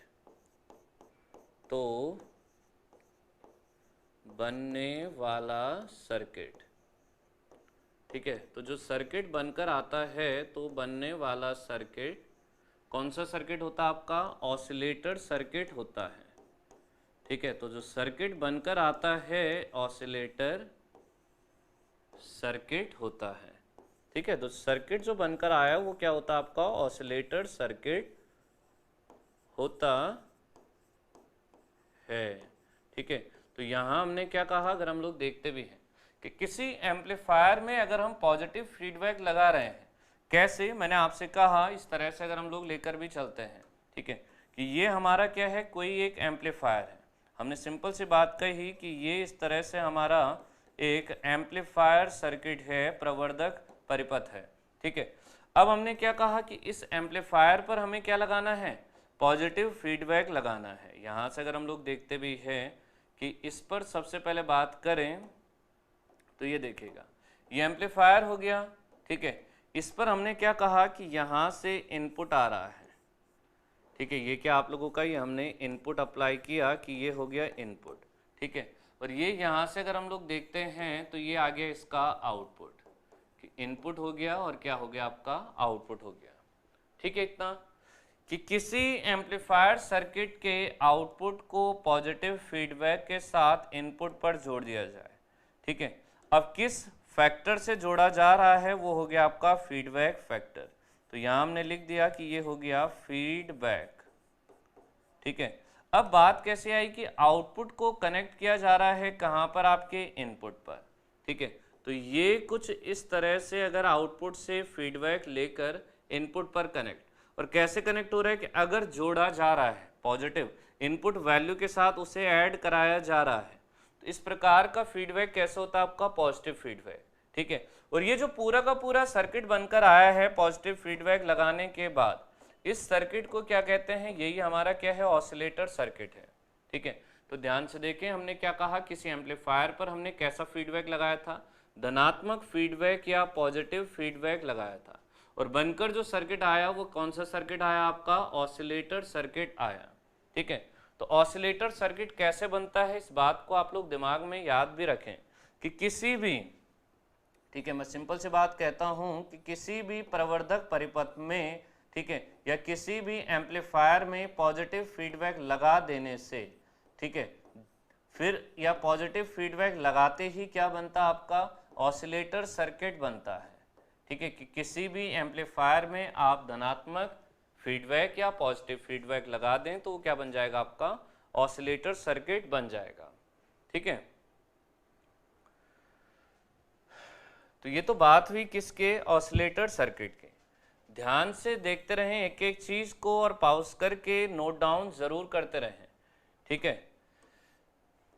ठीक है, तो जो सर्किट बनकर आता है तो बनने वाला सर्किट कौन सा सर्किट होता है आपका? ऑसिलेटर सर्किट होता है। ठीक है, तो जो सर्किट बनकर आता है ऑसिलेटर सर्किट होता है। ठीक है, तो सर्किट जो बनकर आया वो क्या होता है आपका? ऑसिलेटर सर्किट होता है। ठीक है, तो यहाँ हमने क्या कहा, अगर हम लोग देखते भी हैं कि किसी एम्पलीफायर में अगर हम पॉजिटिव फीडबैक लगा रहे हैं, कैसे, मैंने आपसे कहा इस तरह से अगर हम लोग लेकर भी चलते हैं, ठीक है, कि ये हमारा क्या है, कोई एक एम्पलीफायर है। हमने सिंपल सी बात कही कि ये इस तरह से हमारा एक एम्पलीफायर सर्किट है, प्रवर्धक परिपथ है। ठीक है, अब हमने क्या कहा कि इस एम्पलीफायर पर हमें क्या लगाना है? पॉजिटिव फीडबैक लगाना है। यहाँ से अगर हम लोग देखते भी हैं कि इस पर सबसे पहले बात करें तो ये देखिएगा, ये एम्पलीफायर हो गया। ठीक है, इस पर हमने क्या कहा कि यहाँ से इनपुट आ रहा है। ठीक है, ये क्या आप लोगों का, ये हमने इनपुट अप्लाई किया कि ये हो गया इनपुट। ठीक है, और ये यहाँ से अगर हम लोग देखते हैं तो ये आ गया इसका आउटपुट, कि इनपुट हो गया और क्या हो गया आपका? आउटपुट हो गया। ठीक है, इतना कि किसी एम्पलीफायर सर्किट के आउटपुट को पॉजिटिव फीडबैक के साथ इनपुट पर जोड़ दिया जाए। ठीक है, अब किस फैक्टर से जोड़ा जा रहा है वो हो गया आपका फीडबैक फैक्टर। तो यहाँ हमने लिख दिया कि ये हो गया फीडबैक। ठीक है, अब बात कैसे आई कि आउटपुट को कनेक्ट किया जा रहा है कहाँ पर? आपके इनपुट पर। ठीक है, तो ये कुछ इस तरह से अगर आउटपुट से फीडबैक लेकर इनपुट पर कनेक्ट, और कैसे कनेक्ट हो रहा है कि अगर जोड़ा जा रहा है पॉजिटिव इनपुट वैल्यू के साथ, उसे ऐड कराया जा रहा है, तो इस प्रकार का फीडबैक कैसे होता है आपका? Positive feedback. ठीक है, और ये जो पूरा का पूरा सर्किट बनकर आया है पॉजिटिव फीडबैक लगाने के बाद, इस सर्किट को क्या कहते हैं? यही हमारा क्या है? ऑसिलेटर सर्किट है। ठीक है, तो ध्यान से देखें, हमने क्या कहा, किसी एम्पलीफायर पर हमने कैसा फीडबैक लगाया था? धनात्मक फीडबैक या पॉजिटिव फीडबैक लगाया था, और बनकर जो सर्किट आया वो कौन सा सर्किट आया आपका? ऑसिलेटर सर्किट आया। ठीक है, तो ऑसिलेटर सर्किट कैसे बनता है, इस बात को आप लोग दिमाग में याद भी रखें कि किसी भी, ठीक है, मैं सिंपल सी बात कहता हूं कि किसी भी प्रवर्धक परिपथ में, ठीक है, या किसी भी एम्पलीफायर में पॉजिटिव फीडबैक लगा देने से, ठीक है, फिर या पॉजिटिव फीडबैक लगाते ही क्या बनता आपका? ऑसिलेटर सर्किट बनता है। ठीक है, कि किसी भी एम्पलीफायर में आप धनात्मक फीडबैक या पॉजिटिव फीडबैक लगा दें तो वो क्या बन जाएगा आपका? ऑसिलेटर सर्किट बन जाएगा। ठीक है, तो ये तो बात हुई किसके? ऑसिलेटर सर्किट के। ध्यान से देखते रहें एक एक चीज को, और पॉज करके नोट डाउन जरूर करते रहें। ठीक है,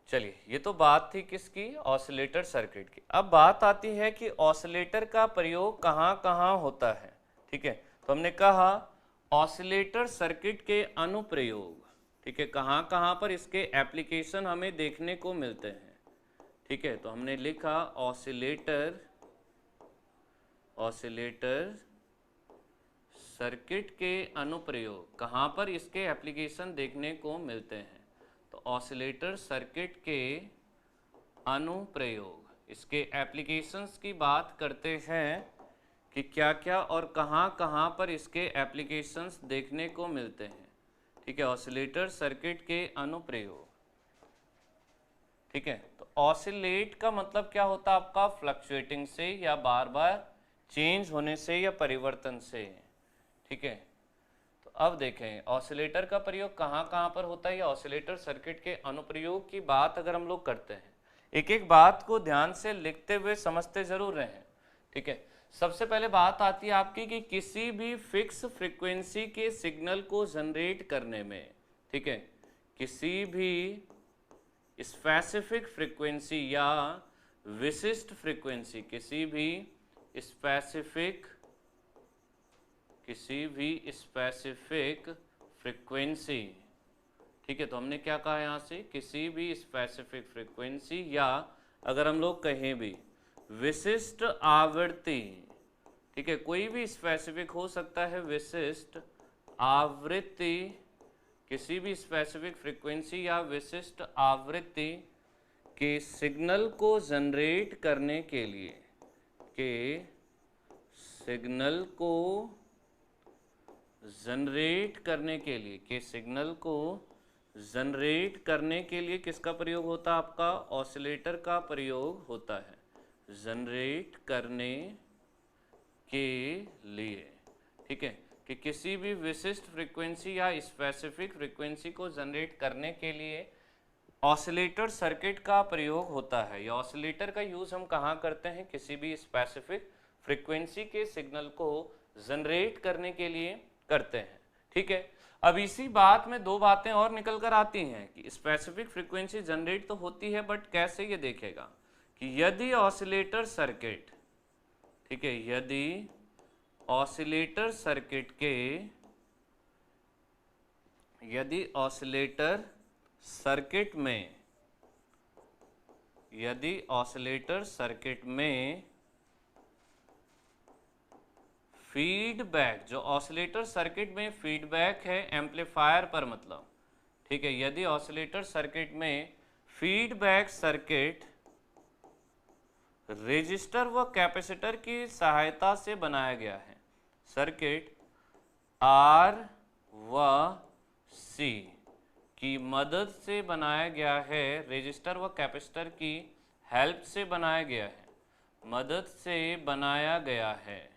चलिए, ये तो बात थी किसकी? ऑसिलेटर सर्किट की। अब बात आती है कि ऑसिलेटर का प्रयोग कहाँ कहाँ होता है। ठीक है, तो हमने कहा ऑसिलेटर सर्किट के अनुप्रयोग, ठीक है, कहाँ कहाँ पर इसके एप्लीकेशन हमें देखने को मिलते हैं। ठीक है, तो हमने लिखा ऑसिलेटर सर्किट के अनुप्रयोग, कहाँ पर इसके एप्लीकेशन देखने को मिलते हैं? तो ऑसिलेटर सर्किट के अनुप्रयोग, इसके एप्लीकेशंस की बात करते हैं कि क्या क्या और कहाँ कहाँ पर इसके एप्लीकेशंस देखने को मिलते हैं। ठीक है, ऑसिलेटर सर्किट के अनुप्रयोग। ठीक है, तो ऑसिलेट का मतलब क्या होता है आपका? फ्लक्चुएटिंग से, या बार बार चेंज होने से, या परिवर्तन से। ठीक है, तो अब देखें ऑसिलेटर का प्रयोग कहाँ कहाँ पर होता है, या ऑसिलेटर सर्किट के अनुप्रयोग की बात अगर हम लोग करते हैं, एक एक बात को ध्यान से लिखते हुए समझते जरूर रहें। ठीक है, सबसे पहले बात आती है आपकी कि किसी भी फिक्स फ्रीक्वेंसी के सिग्नल को जनरेट करने में, ठीक है, किसी भी स्पेसिफिक फ्रीक्वेंसी या विशिष्ट फ्रीक्वेंसी, किसी भी स्पेसिफिक फ्रीक्वेंसी, ठीक है। तो हमने क्या कहा यहाँ से, किसी भी स्पेसिफिक फ्रीक्वेंसी या अगर हम लोग कहें भी विशिष्ट आवृत्ति, ठीक है, कोई भी स्पेसिफिक हो सकता है, विशिष्ट आवृत्ति, किसी भी स्पेसिफिक फ्रीक्वेंसी या विशिष्ट आवृत्ति के सिग्नल को जनरेट करने के लिए, सिग्नल को जनरेट करने के लिए किसका प्रयोग होता है, आपका ऑसिलेटर का प्रयोग होता है, जनरेट करने के लिए, ठीक है, कि किसी भी विशिष्ट फ्रीक्वेंसी या स्पेसिफिक फ्रीक्वेंसी को जनरेट करने के लिए ऑसिलेटर सर्किट का प्रयोग होता है। या ऑसिलेटर का यूज हम कहाँ करते हैं, किसी भी स्पेसिफिक फ्रीक्वेंसी के सिग्नल को जनरेट करने के लिए करते हैं, ठीक है। अब इसी बात में दो बातें और निकल कर आती हैं कि स्पेसिफिक फ्रीक्वेंसी जनरेट तो होती है, बट कैसे, ये देखेगा कि यदि ऑसिलेटर सर्किट, ठीक है, यदि ऑसिलेटर सर्किट में फीडबैक, जो ऑसिलेटर सर्किट में फीडबैक है एम्पलीफायर पर, मतलब, ठीक है, यदि ऑसिलेटर सर्किट में फीडबैक सर्किट रेजिस्टर व कैपेसिटर की सहायता से बनाया गया है, सर्किट R व C की मदद से बनाया गया है, रेजिस्टर व कैपेसिटर की हेल्प से बनाया गया है, मदद से बनाया गया है,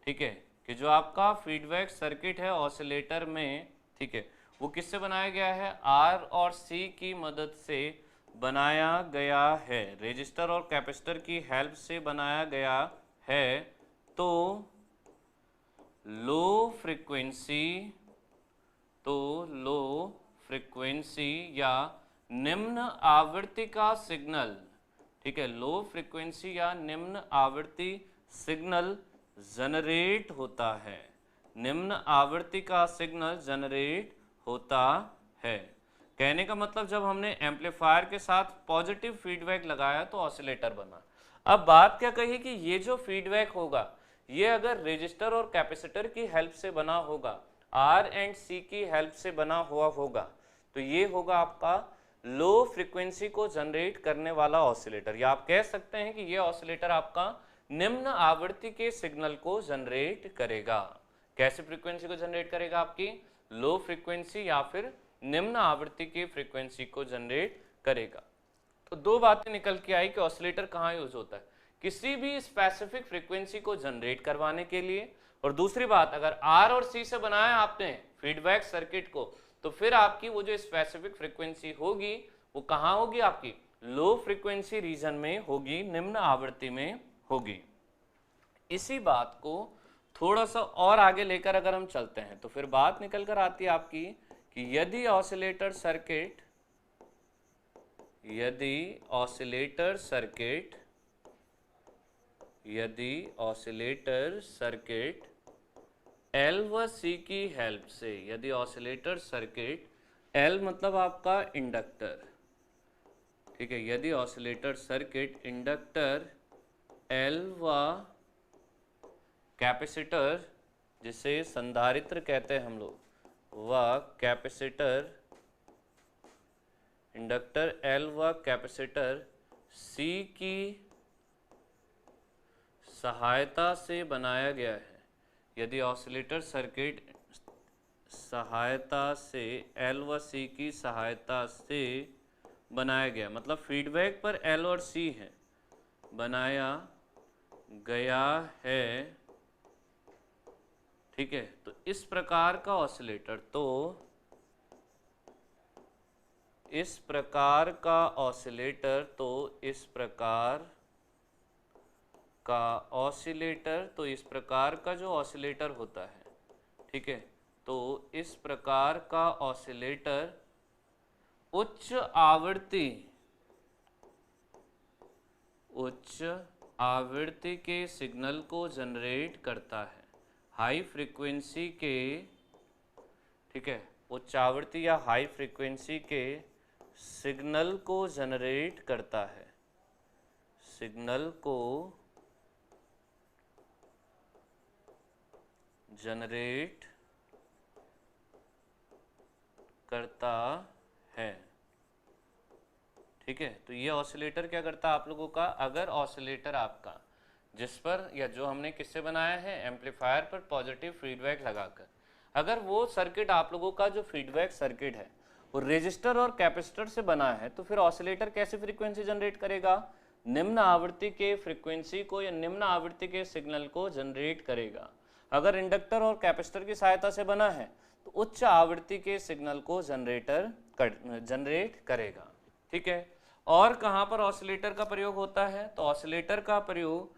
ठीक है, कि जो आपका फीडबैक सर्किट है ऑसिलेटर में, ठीक है, वो किससे बनाया गया है, R और C की मदद से बनाया गया है, रेजिस्टर और कैपेसिटर की हेल्प से बनाया गया है, तो लो फ्रीक्वेंसी या निम्न आवृत्ति का सिग्नल, ठीक है, लो फ्रीक्वेंसी या निम्न आवृत्ति सिग्नल जनरेट होता है, निम्न आवृत्ति का सिग्नल जनरेट होता है। कहने का मतलब जब हमने एम्पलीफायर के साथ पॉजिटिव फीडबैक लगाया तो ऑसिलेटर बना। अब बात क्या कही कि ये जो फीडबैक होगा ये अगर रेजिस्टर और कैपेसिटर की हेल्प से बना होगा, R एंड C की हेल्प से बना हुआ होगा, तो ये होगा आपका लो फ्रीक्वेंसी को जनरेट करने वाला ऑसिलेटर, या आप कह सकते हैं कि ये ऑसिलेटर आपका निम्न आवृत्ति के सिग्नल को जनरेट करेगा। कैसे फ्रीक्वेंसी को जनरेट करेगा, आपकी लो फ्रीक्वेंसी या फिर निम्न आवृत्ति की फ्रीक्वेंसी को जनरेट करेगा। तो दो बातें निकल के आई कि ऑसिलेटर कहाँ यूज होता है, किसी भी स्पेसिफिक फ्रीक्वेंसी को जनरेट करवाने के लिए, और दूसरी बात अगर R और C से बनाया आपने फीडबैक सर्किट को, तो फिर आपकी वो जो स्पेसिफिक फ्रीक्वेंसी होगी वो कहाँ होगी, आपकी लो फ्रीक्वेंसी रीजन में होगी, निम्न आवृत्ति में होगी। इसी बात को थोड़ा सा और आगे लेकर अगर हम चलते हैं तो फिर बात निकल कर आती है आपकी कि यदि ऑसिलेटर सर्किट L व C की हेल्प से, यदि ऑसिलेटर सर्किट L मतलब आपका इंडक्टर, ठीक है, यदि ऑसिलेटर सर्किट इंडक्टर L व कैपेसिटर, जिसे संधारित्र कहते हैं हम लोग, व कैपेसिटर, इंडक्टर L व कैपेसिटर C की सहायता से बनाया गया है, यदि ऑसिलेटर सर्किट सहायता से L व C की सहायता से बनाया गया, मतलब फीडबैक पर L और C है, बनाया गया है, ठीक है, तो इस प्रकार का ऑसिलेटर, इस प्रकार का जो ऑसिलेटर होता है, ठीक है, तो इस प्रकार का ऑसिलेटर उच्च आवृत्ति के सिग्नल को जनरेट करता है। हाई फ्रीक्वेंसी के, ठीक है, उच्च आवृत्ति या हाई फ्रीक्वेंसी के सिग्नल को जनरेट करता है, सिग्नल को जनरेट करता है। ठीक है, तो ये ऑसिलेटर क्या करता है आप लोगों का, अगर ऑसिलेटर आपका जिस पर या जो हमने किससे बनाया है, एम्पलीफायर पर पॉजिटिव फीडबैक लगाकर, अगर वो सर्किट आप लोगों का जो फीडबैक सर्किट है वो रेजिस्टर और कैपेसिटर से बना है, तो फिर ऑसिलेटर कैसी फ्रीक्वेंसी जनरेट करेगा, निम्न आवृत्ति के फ्रीक्वेंसी को या निम्न आवृत्ति के सिग्नल को जनरेट करेगा। अगर इंडक्टर और कैपेसिटर की सहायता से बना है तो उच्च आवृत्ति के सिग्नल को जनरेट करेगा। ठीक है, और कहाँ पर ऑसिलेटर का प्रयोग होता है, तो ऑसिलेटर का प्रयोग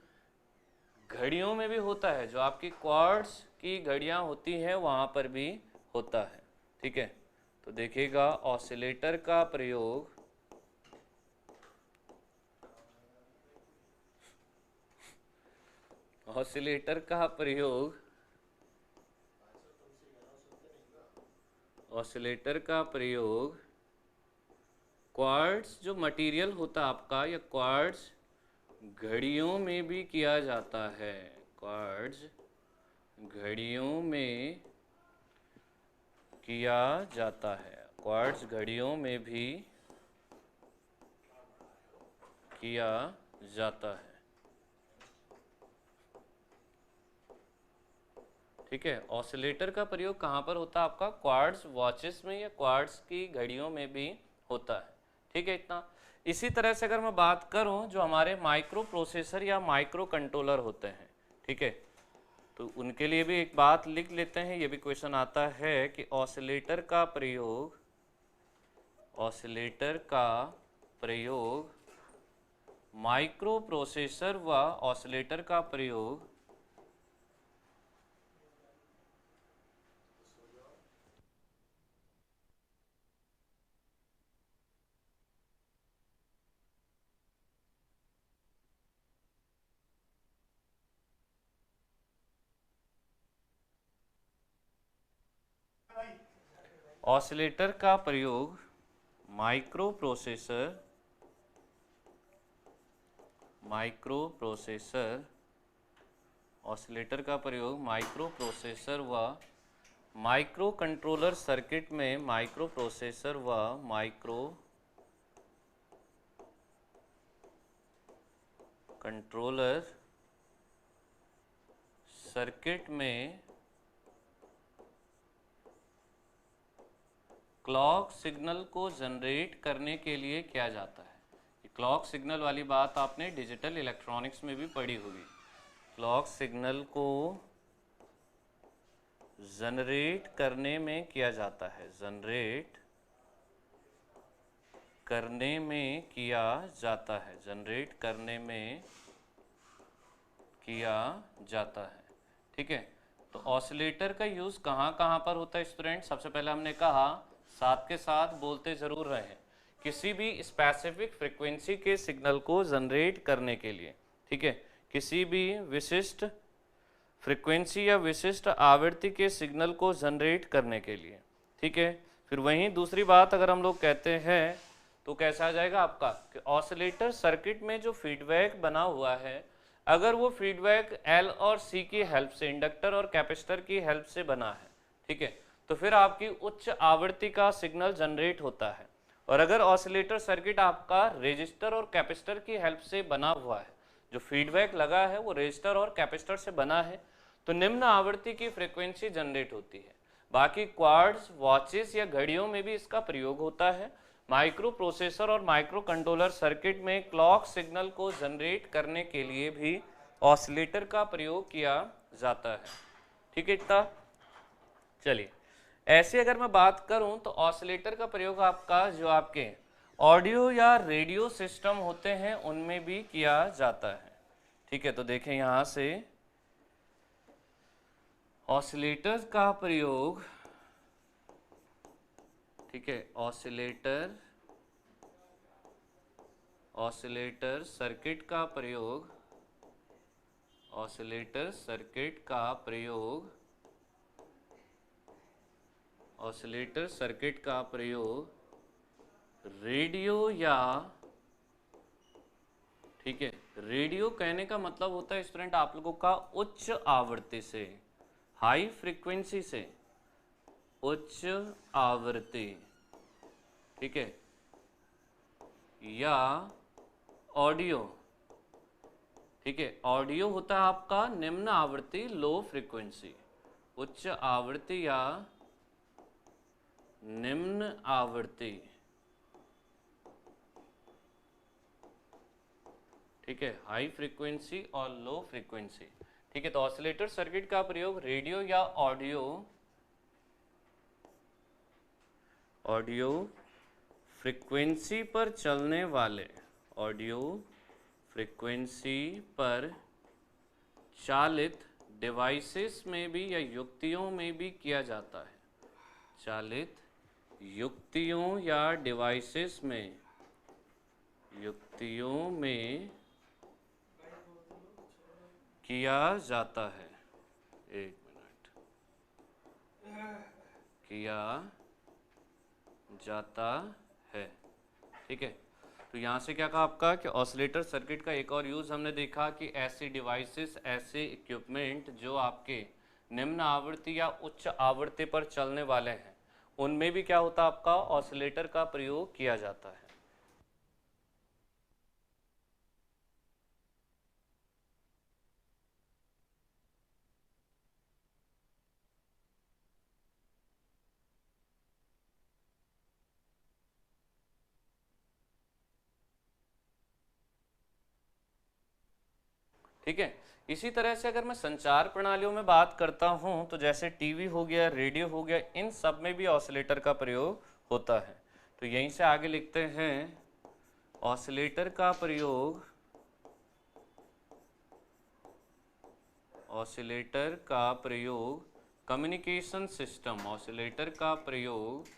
घड़ियों में भी होता है, जो आपकी क्वार्ट्ज की घड़ियां होती हैं वहां पर भी होता है। ठीक है, तो देखिएगा ऑसिलेटर का प्रयोग ऑसिलेटर का प्रयोग क्वार्ट्ज जो मटेरियल होता आपका या क्वार्ट्ज घड़ियों में भी किया जाता है, क्वार्ट्ज घड़ियों में किया जाता है, क्वार्ट्ज घड़ियों में भी किया जाता है। ठीक है, ऑसिलेटर का प्रयोग कहाँ पर होता है आपका, क्वार्ट्ज वॉचेस में या क्वार्ट्ज की घड़ियों में भी होता है। ठीक है, इतना। इसी तरह से अगर मैं बात करूं जो हमारे माइक्रो प्रोसेसर या माइक्रो कंट्रोलर होते हैं, ठीक है, तो उनके लिए भी एक बात लिख लेते हैं, ये भी क्वेश्चन आता है कि ऑसिलेटर का प्रयोग माइक्रो प्रोसेसर व ऑसिलेटर का प्रयोग माइक्रो प्रोसेसर व माइक्रो कंट्रोलर सर्किट में, माइक्रो प्रोसेसर व माइक्रो कंट्रोलर सर्किट में क्लॉक सिग्नल को जनरेट करने के लिए किया जाता है। क्लॉक सिग्नल वाली बात आपने डिजिटल इलेक्ट्रॉनिक्स में भी पढ़ी होगी। क्लॉक सिग्नल को जनरेट करने में किया जाता है, जनरेट करने में किया जाता है, जनरेट करने में किया जाता है। ठीक है, तो ऑसिलेटर का यूज़ कहाँ कहाँ पर होता है स्टूडेंट, सबसे पहले हमने कहा, साथ के साथ बोलते ज़रूर रहें, किसी भी स्पेसिफिक फ्रीक्वेंसी के सिग्नल को जनरेट करने के लिए, ठीक है, किसी भी विशिष्ट फ्रीक्वेंसी या विशिष्ट आवृत्ति के सिग्नल को जनरेट करने के लिए। ठीक है, फिर वहीं दूसरी बात अगर हम लोग कहते हैं तो कैसा आ जाएगा आपका कि ऑसिलेटर सर्किट में जो फीडबैक बना हुआ है, अगर वो फीडबैक एल और सी की हेल्प से, इंडक्टर और कैपेसिटर की हेल्प से बना है, ठीक है, तो फिर आपकी उच्च आवृत्ति का सिग्नल जनरेट होता है। और अगर ऑसिलेटर सर्किट आपका रेजिस्टर और कैपेसिटर की हेल्प से बना हुआ है, जो फीडबैक लगा है वो रेजिस्टर और कैपेसिटर से बना है, तो निम्न आवृत्ति की फ्रीक्वेंसी जनरेट होती है। बाकी क्वार्ट्ज, वॉचेस या घड़ियों में भी इसका प्रयोग होता है। माइक्रो प्रोसेसर और माइक्रो कंट्रोलर सर्किट में क्लॉक सिग्नल को जनरेट करने के लिए भी ऑसिलेटर का प्रयोग किया जाता है। ठीक है, इतना। चलिए, ऐसे अगर मैं बात करूं तो ऑसिलेटर का प्रयोग आपका जो आपके ऑडियो या रेडियो सिस्टम होते हैं उनमें भी किया जाता है। ठीक है, तो देखें यहां से ऑसिलेटर का प्रयोग, ठीक है, ऑसिलेटर ऑसिलेटर सर्किट का प्रयोग, ऑसिलेटर सर्किट का प्रयोग, ऑसिलेटर सर्किट का प्रयोग रेडियो या, ठीक है, रेडियो कहने का मतलब होता है स्टूडेंट आप लोगों का उच्च आवृत्ति से, हाई फ्रीक्वेंसी से, उच्च आवृत्ति, ठीक है, या ऑडियो, ठीक है, ऑडियो होता है आपका निम्न आवृत्ति, लो फ्रीक्वेंसी, उच्च आवृत्ति या निम्न आवृत्ति, ठीक है, हाई फ्रीक्वेंसी और लो फ्रीक्वेंसी, ठीक है। तो ऑसिलेटर सर्किट का प्रयोग रेडियो या ऑडियो, ऑडियो फ्रीक्वेंसी पर चलने वाले, ऑडियो फ्रीक्वेंसी पर चालित डिवाइसेस में भी या युक्तियों में भी किया जाता है, चालित युक्तियों या डिवाइसेस में, युक्तियों में किया जाता है, एक मिनट, किया जाता है, ठीक है। तो यहाँ से क्या कहा आपका कि ऑसिलेटर सर्किट का एक और यूज़ हमने देखा कि ऐसे डिवाइसेस, ऐसे इक्विपमेंट जो आपके निम्न आवृत्ति या उच्च आवृत्ति पर चलने वाले हैं, उनमें भी क्या होता है आपका ऑसिलेटर का प्रयोग किया जाता है। ठीक है, इसी तरह से अगर मैं संचार प्रणालियों में बात करता हूं तो जैसे टीवी हो गया, रेडियो हो गया, इन सब में भी ऑसिलेटर का प्रयोग होता है। तो यहीं से आगे लिखते हैं ऑसिलेटर का प्रयोग, ऑसिलेटर का प्रयोग कम्युनिकेशन सिस्टम, ऑसिलेटर का प्रयोग,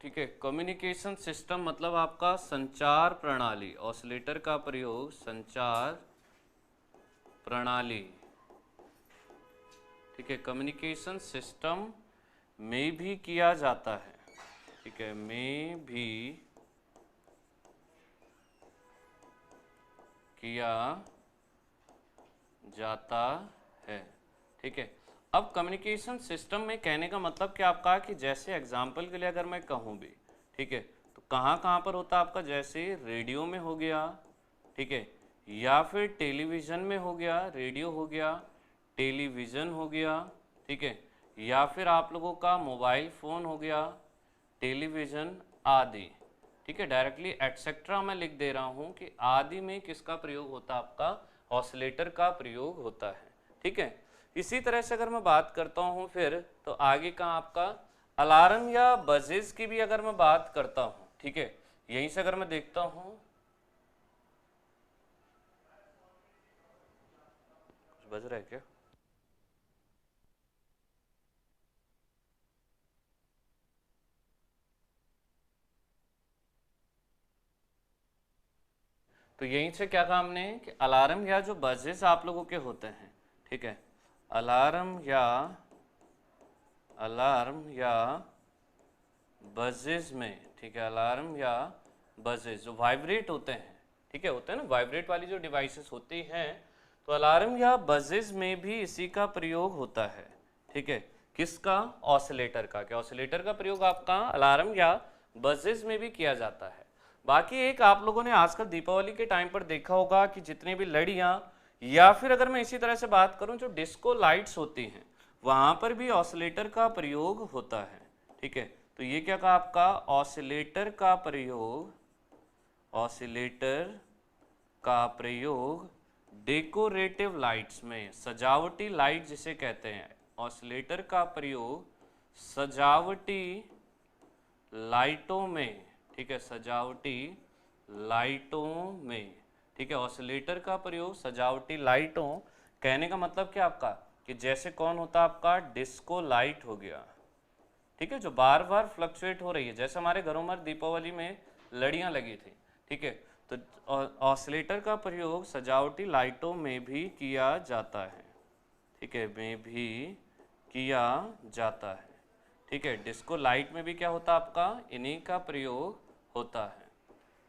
ठीक है, कम्युनिकेशन सिस्टम मतलब आपका संचार प्रणाली, ऑसिलेटर का प्रयोग संचार प्रणाली, ठीक है, कम्युनिकेशन सिस्टम में भी किया जाता है, ठीक है, में भी किया जाता है, ठीक है। अब कम्युनिकेशन सिस्टम में कहने का मतलब क्या आपका कि जैसे एग्जाम्पल के लिए अगर मैं कहूँ भी, ठीक है, तो कहाँ कहाँ पर होता है आपका, जैसे रेडियो में हो गया, ठीक है, या फिर टेलीविज़न में हो गया, रेडियो हो गया, टेलीविज़न हो गया, ठीक है, या फिर आप लोगों का मोबाइल फ़ोन हो गया, टेलीविज़न आदि, ठीक है, डायरेक्टली एटसेट्रा मैं लिख दे रहा हूँ कि आदि में किसका प्रयोग होता है आपका ऑसिलेटर का प्रयोग होता है, ठीक है। इसी तरह से अगर मैं बात करता हूँ फिर तो आगे का आपका अलार्म या बजेस की भी अगर मैं बात करता हूँ, ठीक है, यहीं से अगर मैं देखता हूँ, बज रहा है क्या? तो यहीं से क्या कहा हमने कि अलार्म या जो बजेस आप लोगों के होते हैं, ठीक है, अलार्म या बजेस में, ठीक है, अलार्म या बजेस जो वाइब्रेट होते हैं, ठीक है, होते हैं ना वाइब्रेट वाली जो डिवाइसेस होती हैं, तो अलार्म या बजेस में भी इसी का प्रयोग होता है, ठीक है, किसका, ऑसिलेटर का। क्या ऑसिलेटर का प्रयोग आपका अलार्म या बजेस में भी किया जाता है। बाकी एक आप लोगों ने आजकल दीपावली के टाइम पर देखा होगा कि जितनी भी लड़ियाँ या फिर अगर मैं इसी तरह से बात करूं जो डिस्को लाइट्स होती हैं वहां पर भी ऑसिलेटर का प्रयोग होता है, ठीक है। तो ये क्या कहा आपका ऑसिलेटर का प्रयोग, ऑसिलेटर का प्रयोग डेकोरेटिव लाइट्स में, सजावटी लाइट जिसे कहते हैं, ऑसिलेटर का प्रयोग सजावटी लाइटों में, ठीक है, सजावटी लाइटों में, ठीक है, ऑसिलेटर का प्रयोग सजावटी लाइटों, कहने का मतलब क्या आपका कि जैसे कौन होता आपका डिस्को लाइट हो गया, ठीक है, जो बार बार फ्लक्चुएट हो रही है, जैसे हमारे घरों में दीपावली में लड़ियां लगी थी। ठीक है, तो ऑसिलेटर का प्रयोग सजावटी लाइटों में भी किया जाता है। ठीक है, में भी किया जाता है। ठीक है, डिस्को लाइट में भी क्या होता है आपका, इन्हीं का प्रयोग होता है।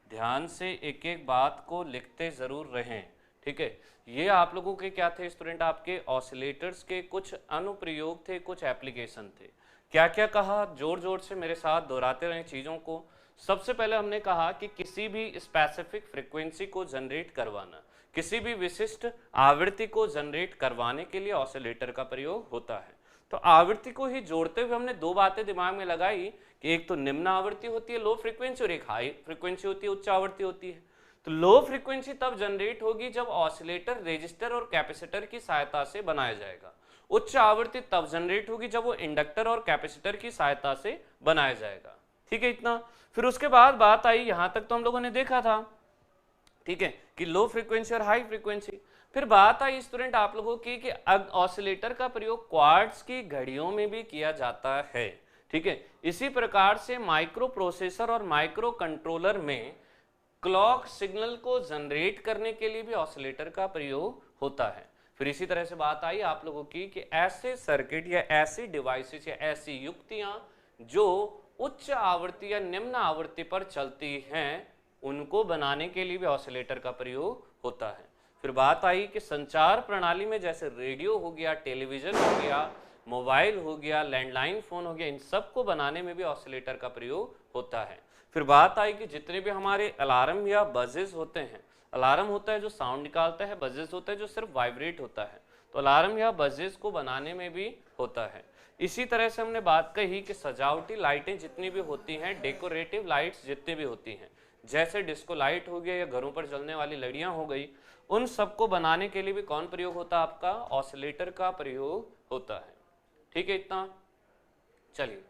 ध्यान से एक एक बात को लिखते जरूर रहें। ठीक है, ये आप लोगों के क्या थे स्टूडेंट, आपके ऑसिलेटर्स के कुछ अनुप्रयोग थे, कुछ एप्लीकेशन थे। क्या क्या कहा, जोर जोर से मेरे साथ दोहराते रहें चीज़ों को। सबसे पहले हमने कहा कि किसी भी स्पेसिफिक फ्रीक्वेंसी को जनरेट करवाना, किसी भी विशिष्ट आवृत्ति को जनरेट करवाने के लिए ऑसिलेटर का प्रयोग होता है। तो आवृत्ति को ही जोड़ते हुए हमने दो बातें दिमाग में लगाई कि एक तो निम्न आवृत्ति होती है लो फ्रीक्वेंसी, और एक हाई फ्रीक्वेंसी होती है उच्च आवृत्ति होती है। तो लो फ्रीक्वेंसी तब जनरेट होगी जब ऑसिलेटर रेजिस्टर और कैपेसिटर की सहायता से बनाया जाएगा। उच्च आवृत्ति तब जनरेट होगी जब वो इंडक्टर और कैपेसिटर की सहायता से बनाया जाएगा। ठीक है, इतना। फिर उसके बाद बात आई, यहां तक तो हम लोगों ने देखा था, ठीक है, कि लो फ्रीक्वेंसी और हाई फ्रीक्वेंसी। फिर बात आई स्टूडेंट आप लोगों की कि ऑसिलेटर का प्रयोग क्वार्ट्ज की घड़ियों में भी किया जाता है। ठीक है, इसी प्रकार से माइक्रो प्रोसेसर और माइक्रो कंट्रोलर में क्लॉक सिग्नल को जनरेट करने के लिए भी ऑसिलेटर का प्रयोग होता है। फिर इसी तरह से बात आई आप लोगों की कि ऐसे सर्किट या ऐसी डिवाइसेस या ऐसी युक्तियां जो उच्च आवृत्ति या निम्न आवृत्ति पर चलती हैं, उनको बनाने के लिए भी ऑसिलेटर का प्रयोग होता है। फिर बात आई कि संचार प्रणाली में जैसे रेडियो हो गया, टेलीविजन हो गया, मोबाइल हो गया, लैंडलाइन फोन हो गया, इन सब को बनाने में भी ऑसिलेटर का प्रयोग होता है। फिर बात आई कि जितने भी हमारे अलार्म या बजेस होते हैं, अलार्म होता है जो साउंड निकालता है, बजेस होता है जो सिर्फ वाइब्रेट होता है, तो अलार्म या बजेस को बनाने में भी होता है। इसी तरह से हमने बात कही कि सजावटी लाइटें जितनी भी होती हैं, डेकोरेटिव लाइट्स जितनी भी होती हैं, जैसे डिस्को लाइट हो गया या घरों पर जलने वाली लड़ियां हो गई, उन सबको बनाने के लिए भी कौन प्रयोग होता है आपका, ऑसिलेटर का प्रयोग होता है। ठीक है, इतना। चलिए,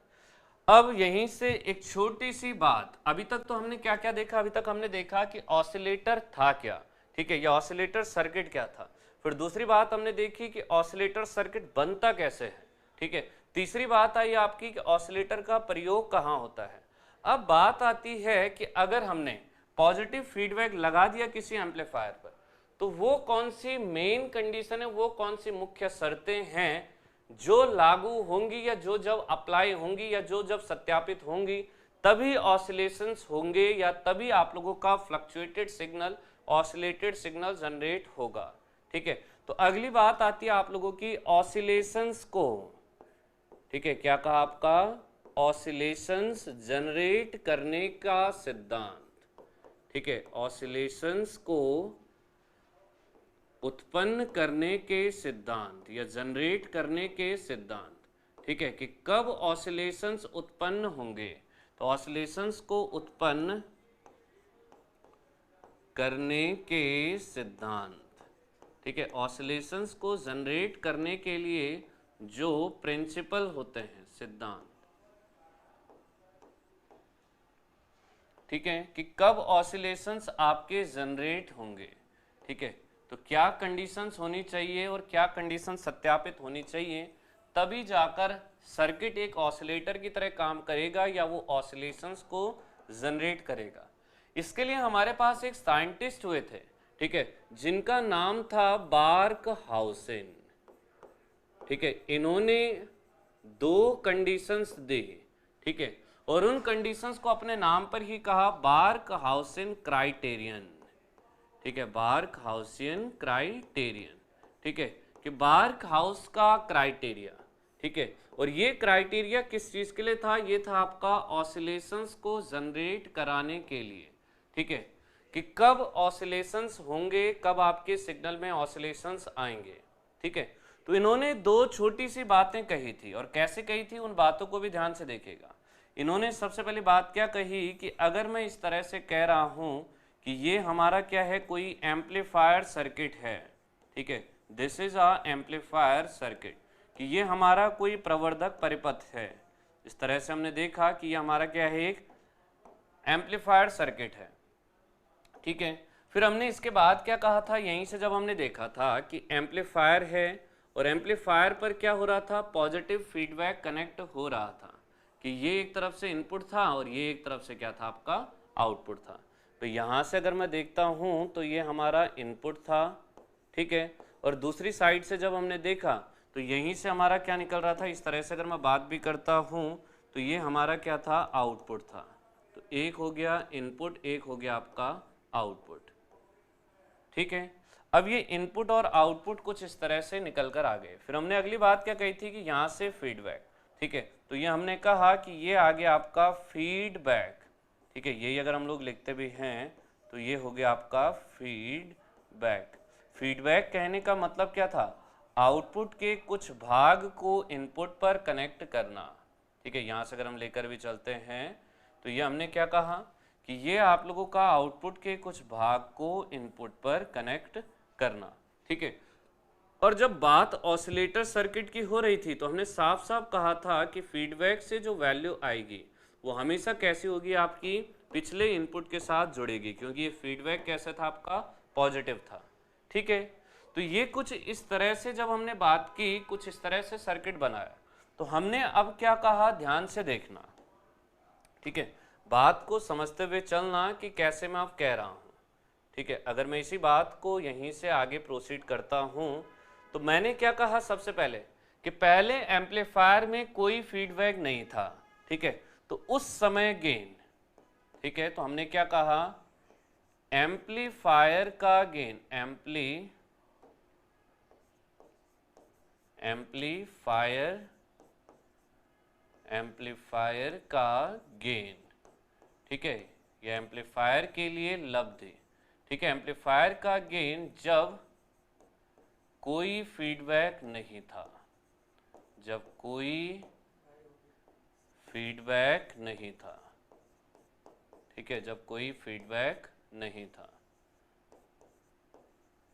अब यहीं से एक छोटी सी बात, अभी तक तो हमने क्या क्या देखा, अभी तक हमने देखा कि ऑसिलेटर था क्या, ठीक है, या ऑसिलेटर सर्किट क्या था। फिर दूसरी बात हमने देखी कि ऑसिलेटर सर्किट बनता कैसे है। ठीक है, तीसरी बात आई आपकी कि ऑसिलेटर का प्रयोग कहाँ होता है। अब बात आती है कि अगर हमने पॉजिटिव फीडबैक लगा दिया किसी एम्पलीफायर पर, तो वो कौन सी मेन कंडीशन है, वो कौन सी मुख्य शर्तें हैं जो लागू होंगी या जो जब अप्लाई होंगी या जो जब सत्यापित होंगी तभी ऑसिलेशंस होंगे या तभी आप लोगों का fluctuated signal, oscillated signal generate होगा। ठीक है, तो अगली बात आती है आप लोगों की ऑसिलेशंस को। ठीक है, क्या कहा आपका, ऑसिलेशंस जनरेट करने का सिद्धांत। ठीक है, ऑसिलेशंस को उत्पन्न करने के सिद्धांत या जनरेट करने के सिद्धांत। ठीक है, कि कब ऑसिलेशंस उत्पन्न होंगे, तो ऑसिलेशंस को उत्पन्न करने के सिद्धांत। ठीक है, ऑसिलेशंस को जनरेट करने के लिए जो प्रिंसिपल होते हैं, सिद्धांत। ठीक है, कि कब ऑसिलेशंस आपके जनरेट होंगे। ठीक है, तो क्या कंडीशंस होनी चाहिए और क्या कंडीशन सत्यापित होनी चाहिए, तभी जाकर सर्किट एक ऑसिलेटर की तरह काम करेगा या वो ऑसिलेशंस को जनरेट करेगा। इसके लिए हमारे पास एक साइंटिस्ट हुए थे, ठीक है, जिनका नाम था बार्कहाउसेन। ठीक है, इन्होंने दो कंडीशंस दी। ठीक है, और उन कंडीशंस को अपने नाम पर ही कहा बार्कहाउसेन क्राइटेरियन। ठीक है, बार्कहाउसियन क्राइटेरियन। ठीक है, कि बार्कहाउस का क्राइटेरिया। ठीक है, और ये क्राइटेरिया किस चीज के लिए था, ये था आपका ऑसिलेशंस को जनरेट कराने के लिए। ठीक है, कि कब ऑसिलेशंस होंगे, कब आपके सिग्नल में ऑसिलेशंस आएंगे। ठीक है, तो इन्होंने दो छोटी सी बातें कही थी, और कैसे कही थी उन बातों को भी ध्यान से देखेगा। इन्होंने सबसे पहले बात क्या कही कि अगर मैं इस तरह से कह रहा हूं कि ये हमारा क्या है, कोई एम्पलीफायर सर्किट है। ठीक है, this is a amplifier circuit, कि ये हमारा कोई प्रवर्धक परिपथ है। इस तरह से हमने देखा कि ये हमारा क्या है, एक एम्पलीफायर सर्किट है। ठीक है, फिर हमने इसके बाद क्या कहा था, यहीं से जब हमने देखा था कि एम्पलीफायर है और एम्पलीफायर पर क्या हो रहा था, पॉजिटिव फीडबैक कनेक्ट हो रहा था, कि ये एक तरफ से इनपुट था और ये एक तरफ से क्या था आपका आउटपुट था। तो यहाँ से अगर मैं देखता हूँ तो ये हमारा इनपुट था, ठीक है, और दूसरी साइड से जब हमने देखा तो यहीं से हमारा क्या निकल रहा था, इस तरह से अगर मैं बात भी करता हूँ तो ये हमारा क्या था, आउटपुट था। तो एक हो गया इनपुट, एक हो गया आपका आउटपुट, ठीक है। अब ये इनपुट और आउटपुट कुछ इस तरह से निकल कर आ गए। फिर हमने अगली बात क्या कही थी कि यहाँ से फीडबैक, ठीक है, तो ये हमने कहा कि ये आ गया आपका फीडबैक, ठीक है, यही अगर हम लोग लिखते भी हैं तो ये हो गया आपका फीडबैक। फीडबैक कहने का मतलब क्या था, आउटपुट के कुछ भाग को इनपुट पर कनेक्ट करना, ठीक है। यहाँ से अगर हम लेकर भी चलते हैं तो ये हमने क्या कहा कि ये आप लोगों का आउटपुट के कुछ भाग को इनपुट पर कनेक्ट करना, ठीक है। और जब बात ऑसिलेटर सर्किट की हो रही थी तो हमने साफ साफ कहा था कि फीडबैक से जो वैल्यू आएगी वो हमेशा कैसी होगी, आपकी पिछले इनपुट के साथ जुड़ेगी, क्योंकि ये फीडबैक कैसा था, आपका पॉजिटिव था, ठीक है। तो ये कुछ इस तरह से जब हमने बात की, कुछ इस तरह से सर्किट बनाया, तो हमने अब क्या कहा, ध्यान से देखना, ठीक है, बात को समझते हुए चलना कि कैसे मैं अब कह रहा हूँ, ठीक है। अगर मैं इसी बात को यहीं से आगे प्रोसीड करता हूँ तो मैंने क्या कहा सबसे पहले कि पहले एम्पलीफायर में कोई फीडबैक नहीं था, ठीक है, तो उस समय गेन, ठीक है, तो हमने क्या कहा, एम्पलीफायर का गेन, एम्पलीफायर का गेन, ठीक है, ये एम्पलीफायर के लिए लब्धि, ठीक है, एम्पलीफायर का गेन जब कोई फीडबैक नहीं था, जब कोई फीडबैक नहीं था, ठीक है, जब कोई फीडबैक नहीं था,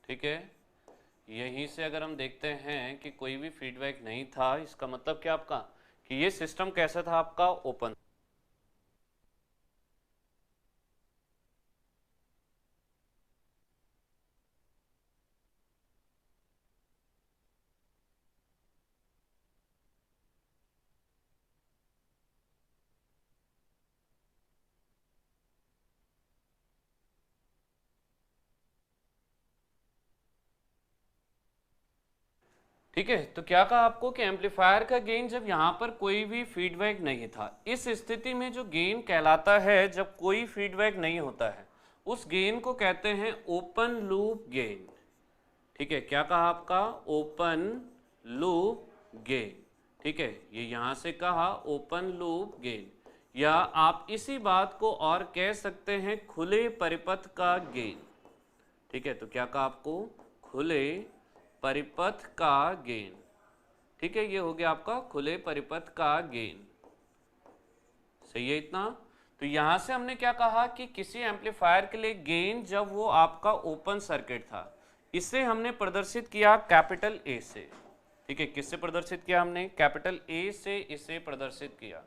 ठीक है। यहीं से अगर हम देखते हैं कि कोई भी फीडबैक नहीं था, इसका मतलब क्या आपका कि ये सिस्टम कैसा था, आपका ओपन। ठीक है, तो क्या कहा आपको कि एम्पलीफायर का गेन जब यहाँ पर कोई भी फीडबैक नहीं था, इस स्थिति में जो गेन कहलाता है जब कोई फीडबैक नहीं होता है, उस गेन को कहते हैं ओपन लूप गेन, ठीक है। क्या कहा आपका, ओपन लूप गेन, ठीक है, ये यहाँ से कहा ओपन लूप गेन, या आप इसी बात को और कह सकते हैं खुले परिपथ का गेन, ठीक है। तो क्या कहा आपको, खुले परिपथ का गेन, ठीक है, ये हो गया आपका खुले परिपथ का गेन, सही है इतना। तो यहां से हमने क्या कहा कि किसी एम्पलीफायर के लिए गेन जब वो आपका ओपन सर्किट था, इसे हमने प्रदर्शित किया कैपिटल ए से, ठीक है, किससे प्रदर्शित किया हमने, कैपिटल ए से इसे प्रदर्शित किया,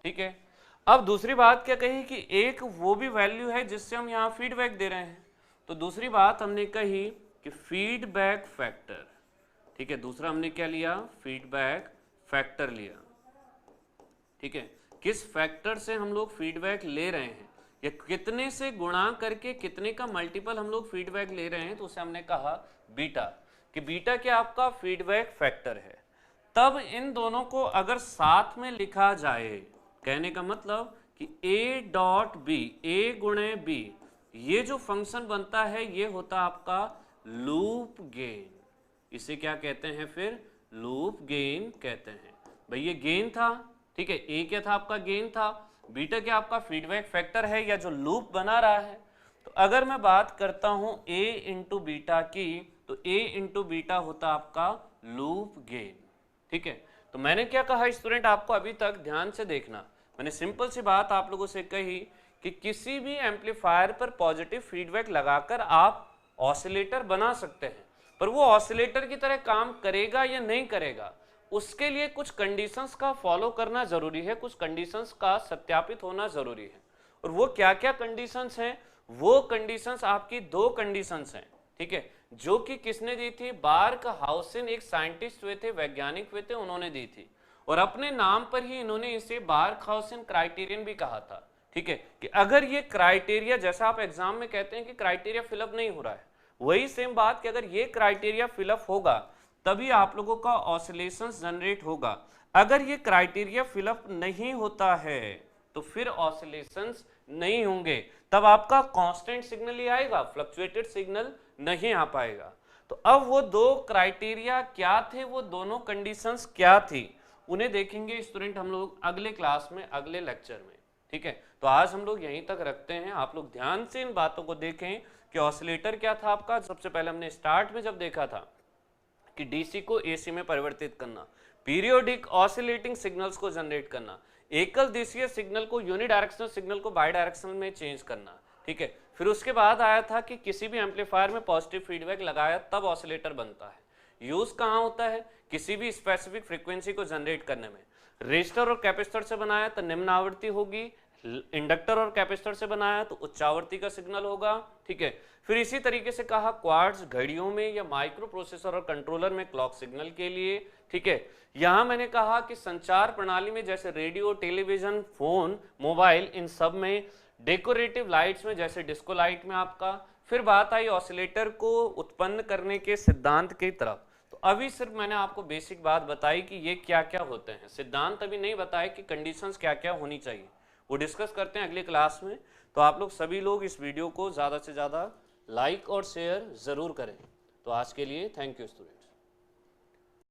ठीक है। अब दूसरी बात क्या कही कि एक वो भी वैल्यू है जिससे हम यहाँ फीडबैक दे रहे हैं, तो दूसरी बात हमने कही कि फीडबैक फैक्टर, ठीक है, दूसरा हमने क्या लिया, फीडबैक फैक्टर लिया, ठीक है। किस फैक्टर से हम लोग फीडबैक ले रहे हैं, या कितने से गुणा करके कितने का मल्टीपल हम लोग फीडबैक ले रहे हैं, तो उसे हमने कहा बीटा, कि बीटा क्या आपका फीडबैक फैक्टर है। तब इन दोनों को अगर साथ में लिखा जाए, कहने का मतलब कि a डॉट बी, ए गुणे बी, ये जो फंक्शन बनता है ये होता आपका लूप गेन, इसे क्या कहते हैं, फिर लूप गेन कहते हैं। भाई ये गेन था, ठीक है, ए क्या था, आपका गेन था, बीटा क्या आपका फीडबैक फैक्टर है या जो लूप बना रहा है। तो अगर मैं बात करता हूं ए इंटू बीटा की, तो ए इंटू बीटा होता आपका लूप गेन, ठीक है। तो मैंने क्या कहा स्टूडेंट, आपको अभी तक ध्यान से देखना, मैंने सिंपल सी बात आप लोगों से कही कि किसी भी एम्पलीफायर पर पॉजिटिव फीडबैक लगाकर आप ऑसिलेटर बना सकते हैं, पर वो ऑसिलेटर की तरह काम करेगा या नहीं करेगा, उसके लिए कुछ कंडीशंस का फॉलो करना जरूरी है, कुछ कंडीशंस का सत्यापित होना जरूरी है। और वो क्या क्या कंडीशंस हैं, वो कंडीशंस आपकी दो कंडीशंस हैं, ठीक है, जो कि किसने दी थी, बार्कहाउसेन, एक साइंटिस्ट हुए थे, वैज्ञानिक हुए थे, उन्होंने दी थी, और अपने नाम पर ही इन्होंने इसे बार्कहाउसेन क्राइटेरियन भी कहा था। ठीक है, कि अगर ये क्राइटेरिया, जैसा आप एग्जाम में कहते हैं कि क्राइटेरिया फिलअप नहीं हो रहा है, वही सेम बात कि अगर ये क्राइटेरिया फिलअप होगा तभी आप लोगों का ऑसिलेशंस जनरेट होगा। अगर ये क्राइटेरिया फिलअप नहीं होता है तो फिर ऑसिलेशंस नहीं होंगे, तब आपका कांस्टेंट सिग्नल ही आएगा, फ्लक्चुएटेड सिग्नल नहीं आ पाएगा। तो अब वो दो क्राइटेरिया क्या थे, वो दोनों कंडीशंस क्या थी, उन्हें देखेंगे स्टूडेंट हम लोग अगले क्लास में, अगले लेक्चर में। ठीक है, तो आज हम लोग यहीं तक रखते हैं। आप लोग ध्यान से इन बातों को देखें कि ऑसिलेटर क्या था आपका। सबसे पहले हमने स्टार्ट में जब देखा था कि डीसी को एसी में परिवर्तित करना, पीरियोडिक ऑसिलेटिंग सिग्नल्स को जनरेट करना, एकल दिशीय सिग्नल को यूनिडायरेक्शनल सिग्नल को बाई डायरेक्शनल में चेंज करना। ठीक है, फिर उसके बाद आया था कि किसी भी एम्पलीफायर में पॉजिटिव फीडबैक लगाया तब ऑसिलेटर बनता है। यूज कहाँ होता है, किसी भी स्पेसिफिक फ्रीक्वेंसी को जनरेट करने में। रेजिस्टर और कैपेसिटर से बनाया तो निम्न आवृत्ति होगी, इंडक्टर और कैपेसिटर से बनाया तो उच्च आवृत्ति का सिग्नल होगा। ठीक है, फिर इसी तरीके से कहा क्वार्ट्ज घड़ियों में या माइक्रो प्रोसेसर और कंट्रोलर में क्लॉक सिग्नल के लिए। ठीक है, यहां मैंने कहा कि संचार प्रणाली में जैसे रेडियो, टेलीविजन, फोन, मोबाइल, इन सब में, डेकोरेटिव लाइट्स में जैसे डिस्को लाइट में आपका। फिर बात आई ऑसिलेटर को उत्पन्न करने के सिद्धांत की तरफ। तो अभी सिर्फ मैंने आपको बेसिक बात बताई कि ये क्या क्या होते हैं, सिद्धांत अभी नहीं बताया कि कंडीशंस क्या क्या होनी चाहिए, वो डिस्कस करते हैं अगली क्लास में। तो आप लोग सभी लोग इस वीडियो को ज़्यादा से ज़्यादा लाइक और शेयर ज़रूर करें। तो आज के लिए थैंक यू स्टूडेंट।